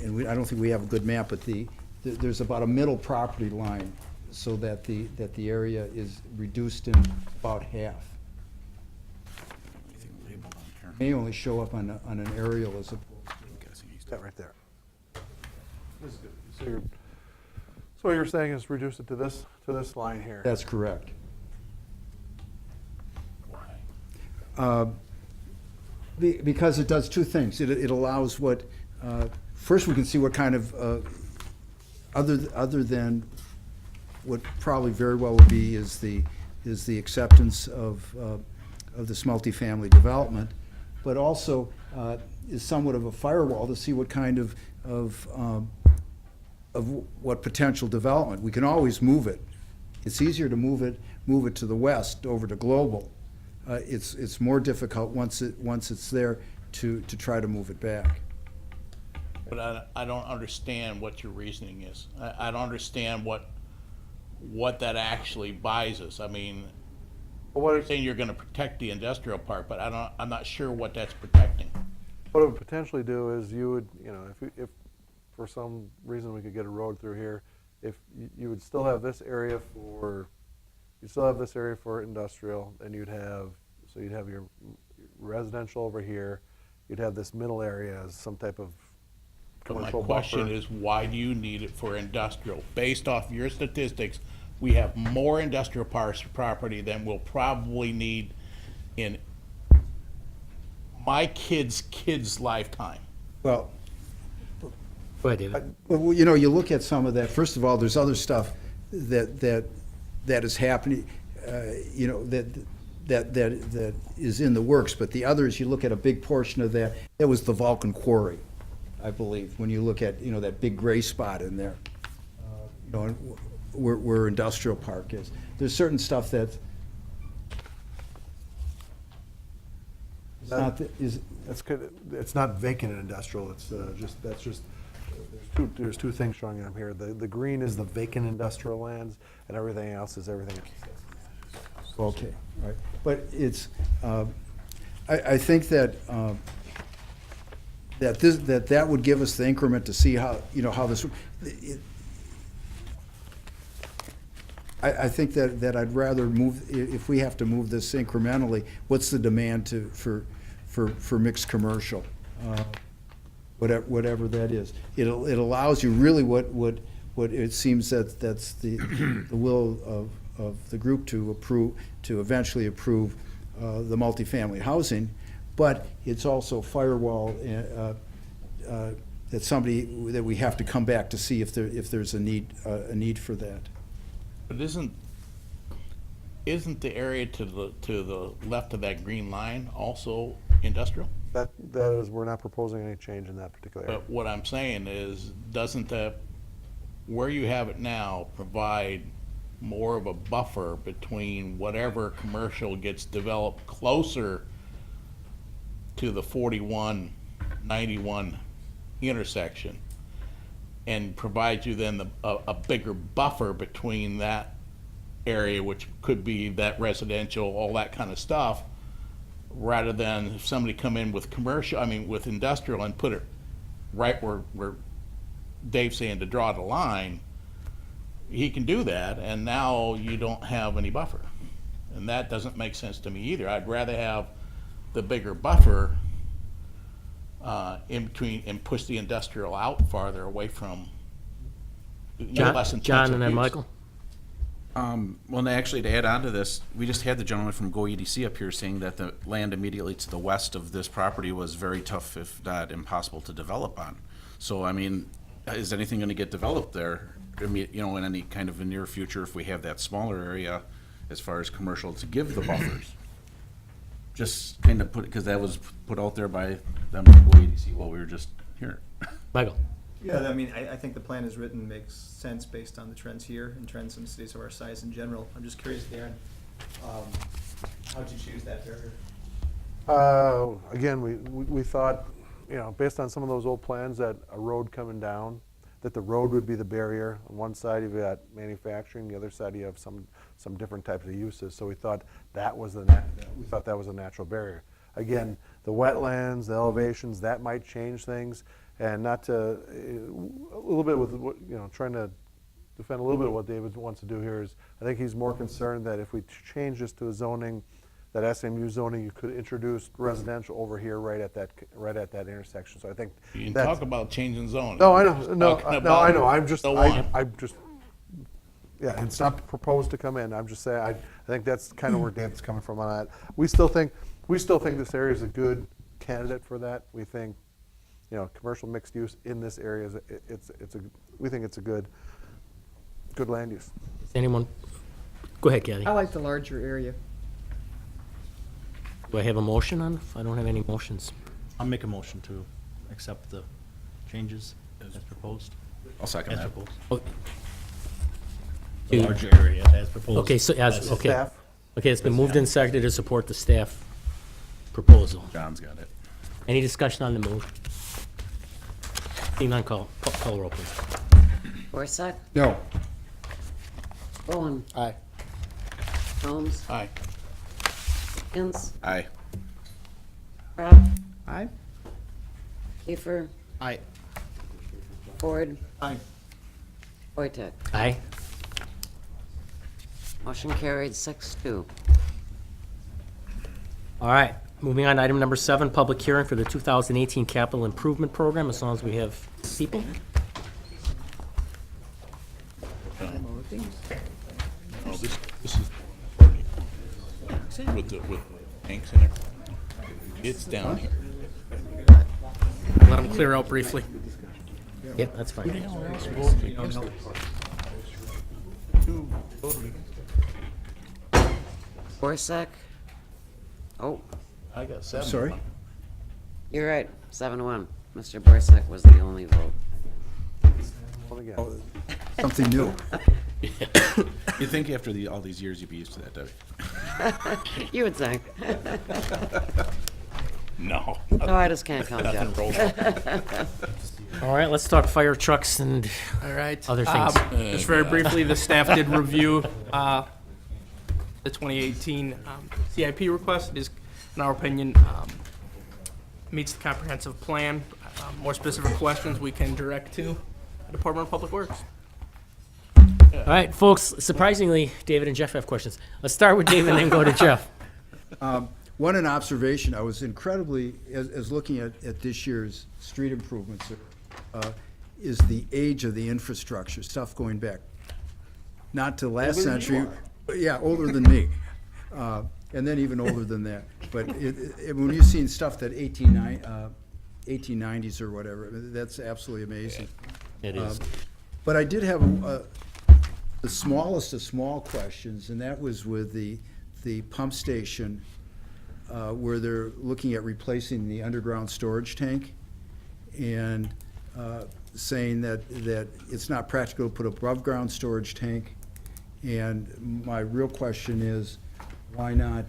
and I don't think we have a good map, but there's about a middle property line so that the area is reduced in about half. May only show up on an aerial as opposed to. That right there. This is good. So what you're saying is reduce it to this line here. That's correct. Because it does two things. It allows what, first we can see what kind of, other than what probably very well would be is the acceptance of this multifamily development, but also is somewhat of a firewall to see what kind of what potential development. We can always move it. It's easier to move it to the west over to Global. It's more difficult once it's there to try to move it back. But I don't understand what your reasoning is. I don't understand what that actually buys us. I mean, you're saying you're gonna protect the industrial part, but I'm not sure what that's protecting. What it would potentially do is you would, if for some reason we could get a road through here, if you would still have this area for, industrial, and you'd have your residential over here, you'd have this middle area as some type of commercial buffer. My question is, why do you need it for industrial? Based off your statistics, we have more industrial property than we'll probably need in my kid's lifetime. Well, go ahead, David. Well, you look at some of that. First of all, there's other stuff that is happening, that is in the works. But the others, you look at a big portion of that. That was the Vulcan Quarry, I believe. When you look at that big gray spot in there, where industrial park is. There's certain stuff that's it's not vacant in industrial. It's there's two things showing up here. The green is the vacant industrial lands, and everything else is everything else. Okay, all right. But it's, I think that that would give us the increment to see how this. I think that I'd rather move, if we have to move this incrementally, what's the demand for mixed commercial? Whatever that is. It allows you really what it seems that's the will of the group to eventually approve the multifamily housing, but it's also firewall that we have to come back to see if there's a need for that. But isn't the area to the left of that green line also industrial? That is, we're not proposing any change in that particular area. But what I'm saying is, doesn't where you have it now provide more of a buffer between whatever commercial gets developed closer to the 4191 intersection, and provides you then a bigger buffer between that area, which could be that residential, all that kind of stuff, rather than if somebody come in with with industrial and put it right where Dave's saying to draw the line, he can do that, and now you don't have any buffer. And that doesn't make sense to me either. I'd rather have the bigger buffer in between and push the industrial out farther away from less intensive John and then use. Michael. Well, actually, to add on to this, we just had the gentleman from Go EDC up here saying that the land immediately to the west of this property was very tough, if not impossible, to develop on. So, I mean, is anything gonna get developed there? I mean, you know, in any kind of a near future, if we have that smaller area as far as commercial to give the buffers? Just kind of put, because that was put out there by them, ADC, while we were just here. Michael? Yeah, I mean, I think the plan as written makes sense based on the trends here and trends in cities of our size in general. I'm just curious, Darren, how'd you choose that barrier? Again, we thought, you know, based on some of those old plans, that a road coming down, that the road would be the barrier. On one side you've got manufacturing, the other side you have some different types of uses. So we thought that was a natural barrier. Again, the wetlands, the elevations, that might change things, and not to a little bit with what, you know, trying to defend a little bit of what David wants to do here is, I think he's more concerned that if we change this to a zoning, that SMU zoning, you could introduce residential over here right at that intersection. So I think You can that's- talk about changing zoning. No, I know. No, Talking I about know. I'm just. the one. Yeah, it's not proposed to come in. I'm just saying. I think that's kind of where David's coming from on that. We still think this area is a good candidate for that. We think, you know, commercial mixed use in this area we think it's a good land use. Anyone? Go ahead, Kathy. I like the larger area. Do I have a motion on? I don't have any motions. I'll make a motion to accept the changes as proposed. I'll second As that. proposed. Oh. The To- larger area as proposed. Okay, so as, okay. Staff? Okay, it's been moved and seconded to support the staff proposal. John's got it. Any discussion on the move? Seeing none, call roll, please. Borsuk, No. Bowen, Aye. Holmes, Aye. Hins, Aye. Rob, Aye. Kiefer, Aye. Ford, Aye. Wojtek. Aye. Motion carried 6-2. All right, moving on to item number 7, public hearing for the 2018 capital improvement program, as long as we have people. Oh, this is with tanks in it. It's down here. Let them clear out briefly. Yep, that's fine. Borsuk. Oh, I got 7. Sorry? you're right, 7-1. Mr. Borsuk was the only vote. Well, again, Something new. You'd think after all these years you'd be used to that, Debbie. You would think. No. No, I just can't count Nothing Jeff. rolled up. All right, let's talk fire trucks and All right. other things. Just very briefly, the staff did review the 2018 CIP request. It is, in our opinion, meets the comprehensive plan. More specific questions we can direct to the Department of Public Works. All right, folks, surprisingly, David and Jeff have questions. Let's start with David and then go to Jeff. One, an observation, I was incredibly, as looking at this year's street improvements, is the age of the infrastructure, stuff going back, not to last Older than you century. are. But yeah, older than me, and then even older than that. But when you've seen stuff that 1890s or whatever, that's absolutely amazing. It is. But I did have the smallest of small questions, and that was with the pump station, where they're looking at replacing the underground storage tank, and saying that it's not practical to put above-ground storage tank. And my real question is, why not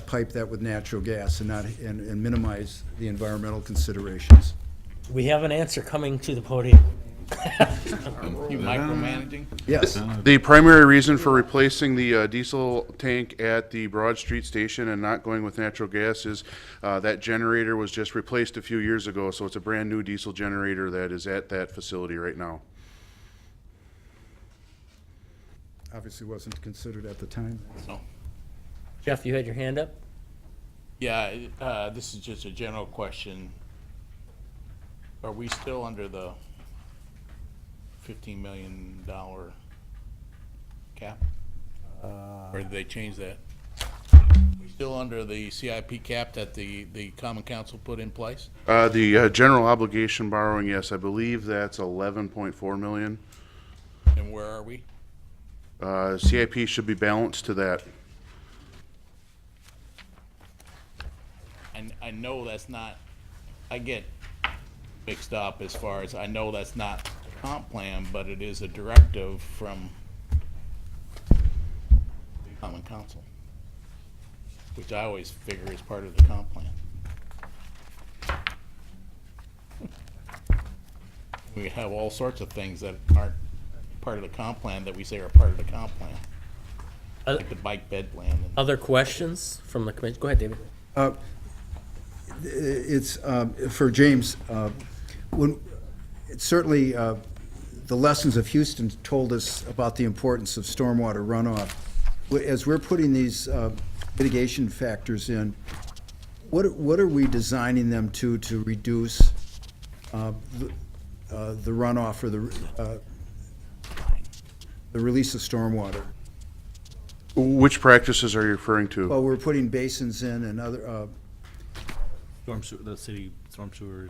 pipe that with natural gas and minimize the environmental considerations? We have an answer coming to the podium. You micromanaging? Yes. The primary reason for replacing the diesel tank at the Broad Street station and not going with natural gas is that generator was just replaced a few years ago, so it's a brand-new diesel generator that is at that facility right now. Obviously wasn't considered at the time. No. Jeff, you had your hand up? Yeah, this is just a general question. Are we still under the $15 million cap? Or did they change that? Still under the CIP cap that the Common Council put in place? The general obligation borrowing, yes, I believe that's 11.4 million. And where are we? CIP should be balanced to that. And I know that's not, I get mixed up as far as, I know that's not the comp plan, but it is a directive from the Common Council, which I always figure is part of the comp plan. We have all sorts of things that aren't part of the comp plan that we say are part of the comp plan, like the bike bed plan. Other questions from the committee? Go ahead, David. It's for James. It's certainly the lessons of Houston told us about the importance of stormwater runoff. As we're putting these mitigation factors in, what are we designing them to reduce the runoff or the release of stormwater? Which practices are you referring to? Well, we're putting basins in and other. The city storm sewers.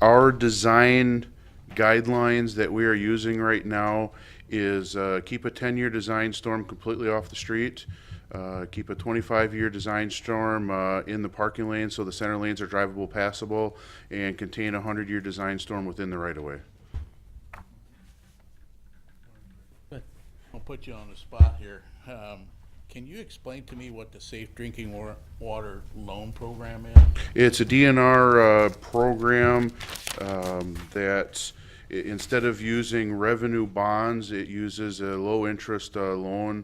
Our design guidelines that we are using right now is keep a 10-year design storm completely off the street, keep a 25-year design storm in the parking lane so the center lanes are drivable, passable, and contain a 100-year design storm within the right-of-way. I'll put you on the spot here. Can you explain to me what the Safe Drinking Water Loan Program is? It's a DNR program that instead of using revenue bonds, it uses a low-interest loan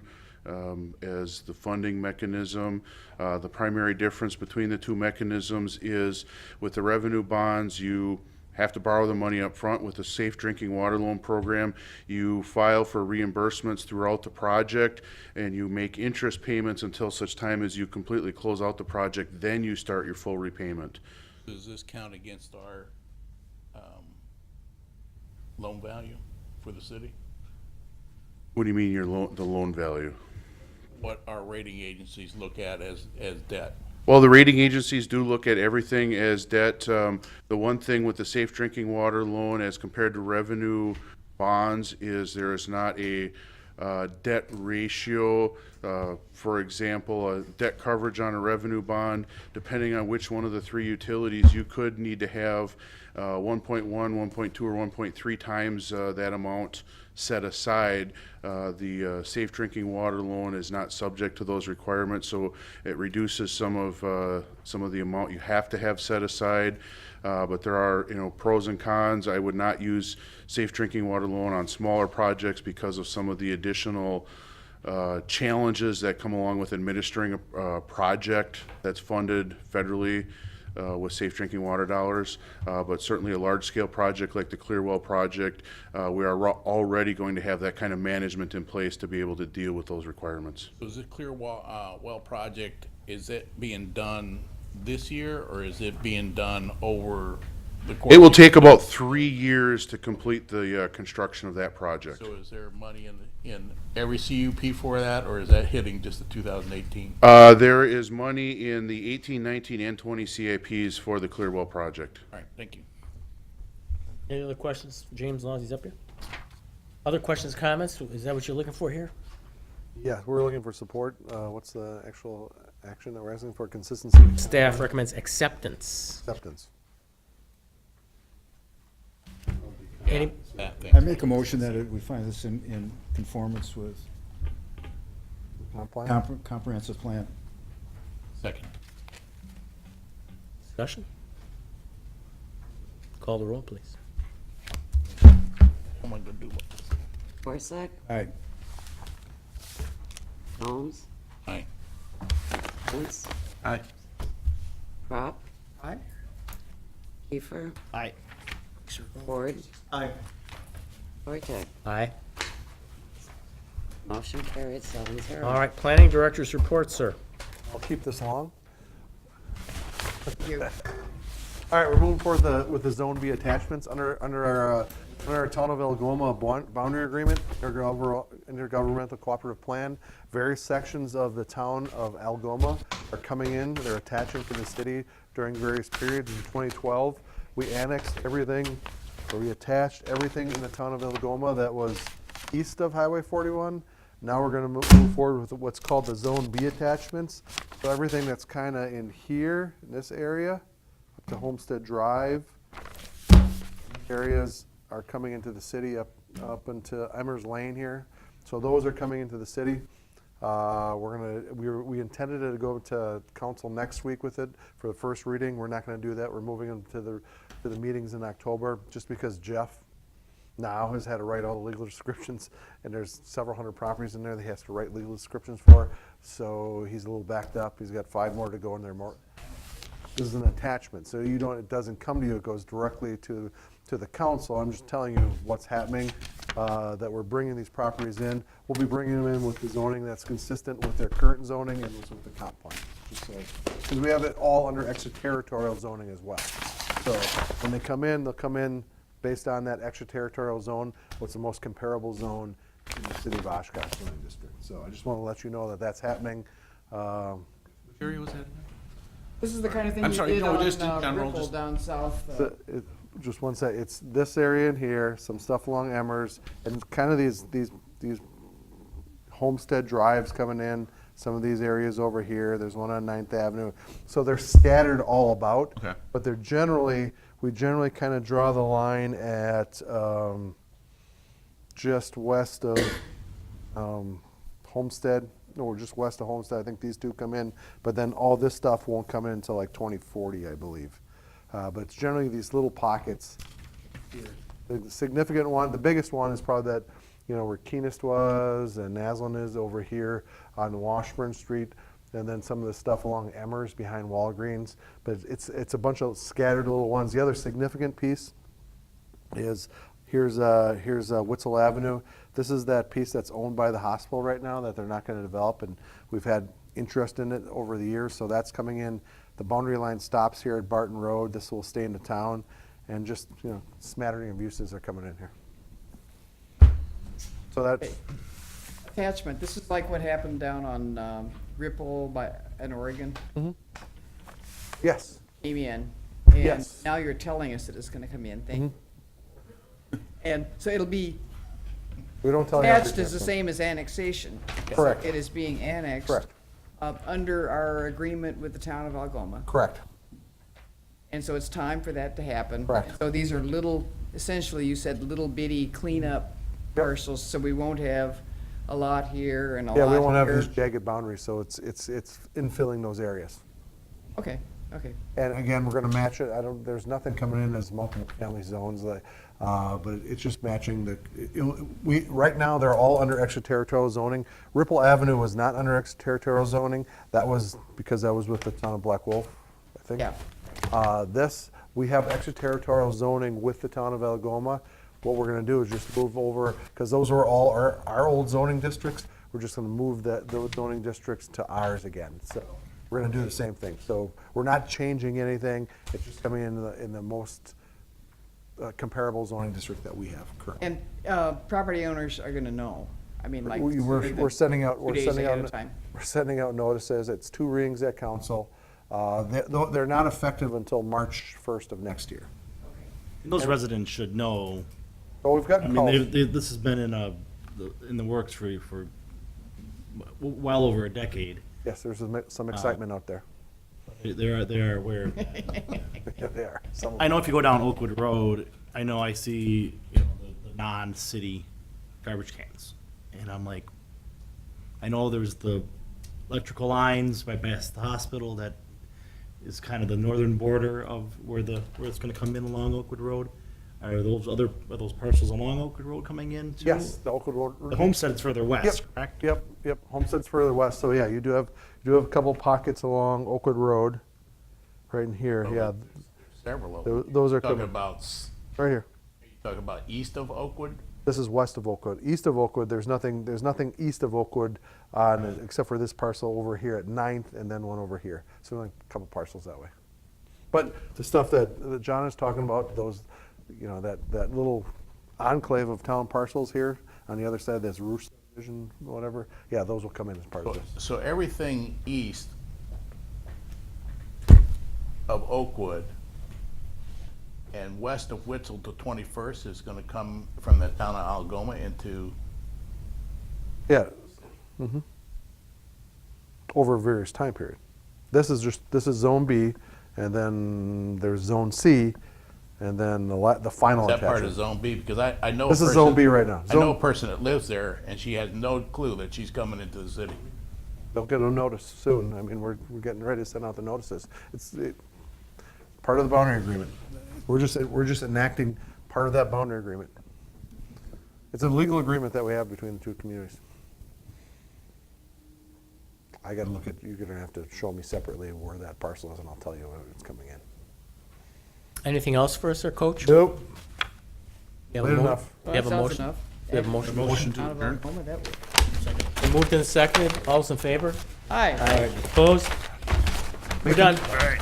as the funding mechanism. The primary difference between the two mechanisms is with the revenue bonds, you have to borrow the money up front. With the Safe Drinking Water Loan Program, you file for reimbursements throughout the project and you make interest payments until such time as you completely close out the project, then you start your full repayment. Does this count against our loan value for the city? What do you mean the loan value? What our rating agencies look at as debt? Well, the rating agencies do look at everything as debt. The one thing with the Safe Drinking Water Loan as compared to revenue bonds is there is not a debt ratio. For example, a debt coverage on a revenue bond, depending on which one of the three utilities, you could need to have 1.1, 1.2, or 1.3 times that amount set aside. The Safe Drinking Water Loan is not subject to those requirements, so it reduces some of the amount you have to have set aside. But there are, pros and cons. I would not use Safe Drinking Water Loan on smaller projects because of some of the additional challenges that come along with administering a project that's funded federally with safe drinking water dollars. But certainly a large-scale project like the Clearwell project, we are already going to have that kind of management in place to be able to deal with those requirements. So is the Clearwell project, is it being done this year or is it being done over the course? It will take about 3 years to complete the construction of that project. So is there money in every CUP for that, or is that hitting just the 2018? There is money in the 18, 19, and 20 CIPs for the Clearwell project. All right, thank you. Any other questions for James, as long as he's up here? Other questions, comments? Is that what you're looking for here? Yeah, we're looking for support. What's the actual action that we're asking for? Consistency? Staff recommends acceptance. Acceptance. Any, I make a motion that we find this in conformance with comprehensive plan. Second. discussion? Call the roll, please. What am I gonna do? Borsak, Aye. Holmes, Aye. Woods, Aye. Crop, Aye. Kiefer, Aye. Ford, Aye. Wojtek. Aye. Motion carried 7-0. All right, planning director's report, sir. I'll keep this along. Thank you. All right, we're moving forward with the Zone B attachments under our under our Town of Algoma boundary agreement, intergovernmental cooperative plan, various sections of the Town of Algoma are coming in, they're attaching to the city during various periods. In 2012, we annexed everything, or we attached everything in the Town of Algoma that was east of Highway 41. Now we're gonna move forward with what's called the Zone B attachments. So everything that's kinda in here, in this area, up to Homestead Drive, areas are coming into the city up into Emmers Lane here. So those are coming into the city. We intended to go to council next week with it for the first reading. We're not gonna do that. We're moving them to the meetings in October, just because Jeff now has had to write all the legal descriptions, and there's several hundred properties in there that he has to write legal descriptions for. So he's a little backed up. He's got 5 more to go in there more. This is an attachment, so it doesn't come to you, it goes directly to the council. I'm just telling you what's happening, that we're bringing these properties in. We'll be bringing them in with the zoning that's consistent with their current zoning and with the comp plan. Because we have it all under extraterritorial zoning as well. So when they come in, they'll come in based on that extraterritorial zone, what's the most comparable zone in the city of Oshkosh zoning district. So I just want to let you know that that's happening. Which area was that? This is the kind of thing I'm you sorry, did no, on just in general, Ripple just- down south. Just one sec. It's this area in here, some stuff along Emmers, and kind of these homestead drives coming in. Some of these areas over here. There's one on 9th Avenue. So they're scattered all about. Okay. But we generally kind of draw the line at just west of Homestead. No, we're just west of Homestead. I think these two come in, but then all this stuff won't come in until like 2040, I believe. But it's generally these little pockets here. The significant one, the biggest one is probably that, where Keenest was and Naslin is over here on Washburn Street, and then some of the stuff along Emmers behind Walgreens. But it's a bunch of scattered little ones. The other significant piece is here's Witzel Avenue. This is that piece that's owned by the hospital right now that they're not going to develop, and we've had interest in it over the years. So that's coming in. The boundary line stops here at Barton Road. This will stay in the town, and just smattering of uses are coming in here. So that Attachment, this is like what happened down on Ripple in Oregon. Yes. Came in, and Yes. now you're telling us that it's gonna come in, thank you. And so it'll be we don't tell you. attached is the same as annexation. Correct. It is being annexed. Correct. Under our agreement with the town of Algoma. Correct. And so it's time for that to happen. Correct. So these are little, essentially, you said little bitty cleanup parcels, so we won't have a lot here and a lot here. Yeah, we won't have these jagged boundaries, so it's infilling those areas. Okay. And again, we're gonna match it. There's nothing coming in as multiple family zones, but it's just matching right now, they're all under extraterritorial zoning. Ripple Avenue was not under extraterritorial zoning. That was because that was with the town of Black Wolf, I think. Yeah. We have extraterritorial zoning with the town of Algoma. What we're gonna do is just move over, because those were all our old zoning districts. We're just gonna move those zoning districts to ours again. So we're gonna do the same thing. So we're not changing anything. It's just coming in the most comparable zoning district that we have currently. And property owners are gonna know. I mean, like. We're sending out, 2 days ahead of time. we're sending out notices. It's 2 readings at council. They're not effective until March 1st of next year. And those residents should know. Oh, we've got I mean, this has been in the works for well over a decade. Yes, there's some excitement out there. They are aware. Yeah, they are. I know if you go down Oakwood Road, I see the non-city garbage cans, and I'm like, I know there's the electrical lines right past the hospital that is kind of the northern border of where it's going to come in along Oakwood Road. Are those parcels along Oakwood Road coming in too? Yes, the Oakwood Road. The Homestead's further west, correct? Yep. Homestead's further west, so yeah, you do have a couple pockets along Oakwood Road, right in here, yeah. Several of them. Those are Talking coming. about, Right here. talking about east of Oakwood? This is west of Oakwood. East of Oakwood, there's nothing east of Oakwood except for this parcel over here at 9th and then one over here. So only a couple parcels that way. But the stuff that John is talking about, those, that little enclave of town parcels here. On the other side, there's Roost subdivision, whatever. Yeah, those will come in as part of this. So everything east of Oakwood and west of Witzel to 21st is gonna come from the town of Algoma into, Yeah. Over various time period. This is Zone B, and then there's Zone C, and then the final that part of attachment. Zone B, because I know a This is person- Zone B right now. I know a Zone- person that lives there, and she has no clue that she's coming into the city. They'll get a notice soon. I mean, we're getting ready to send out the notices. It's part of the boundary agreement. We're just enacting part of that boundary agreement. It's a legal agreement that we have between the two communities. I gotta look at, you're gonna have to show me separately where that parcel is, and I'll tell you when it's coming in. Anything else for us, sir, Coach? Nope. You have a Late mo- enough. You have a Sounds motion? enough. You have a motion? Motion to Out of adjourn. Oklahoma, that would- Been moved and seconded. All those in favor? Aye. Opposed? We're done. All right.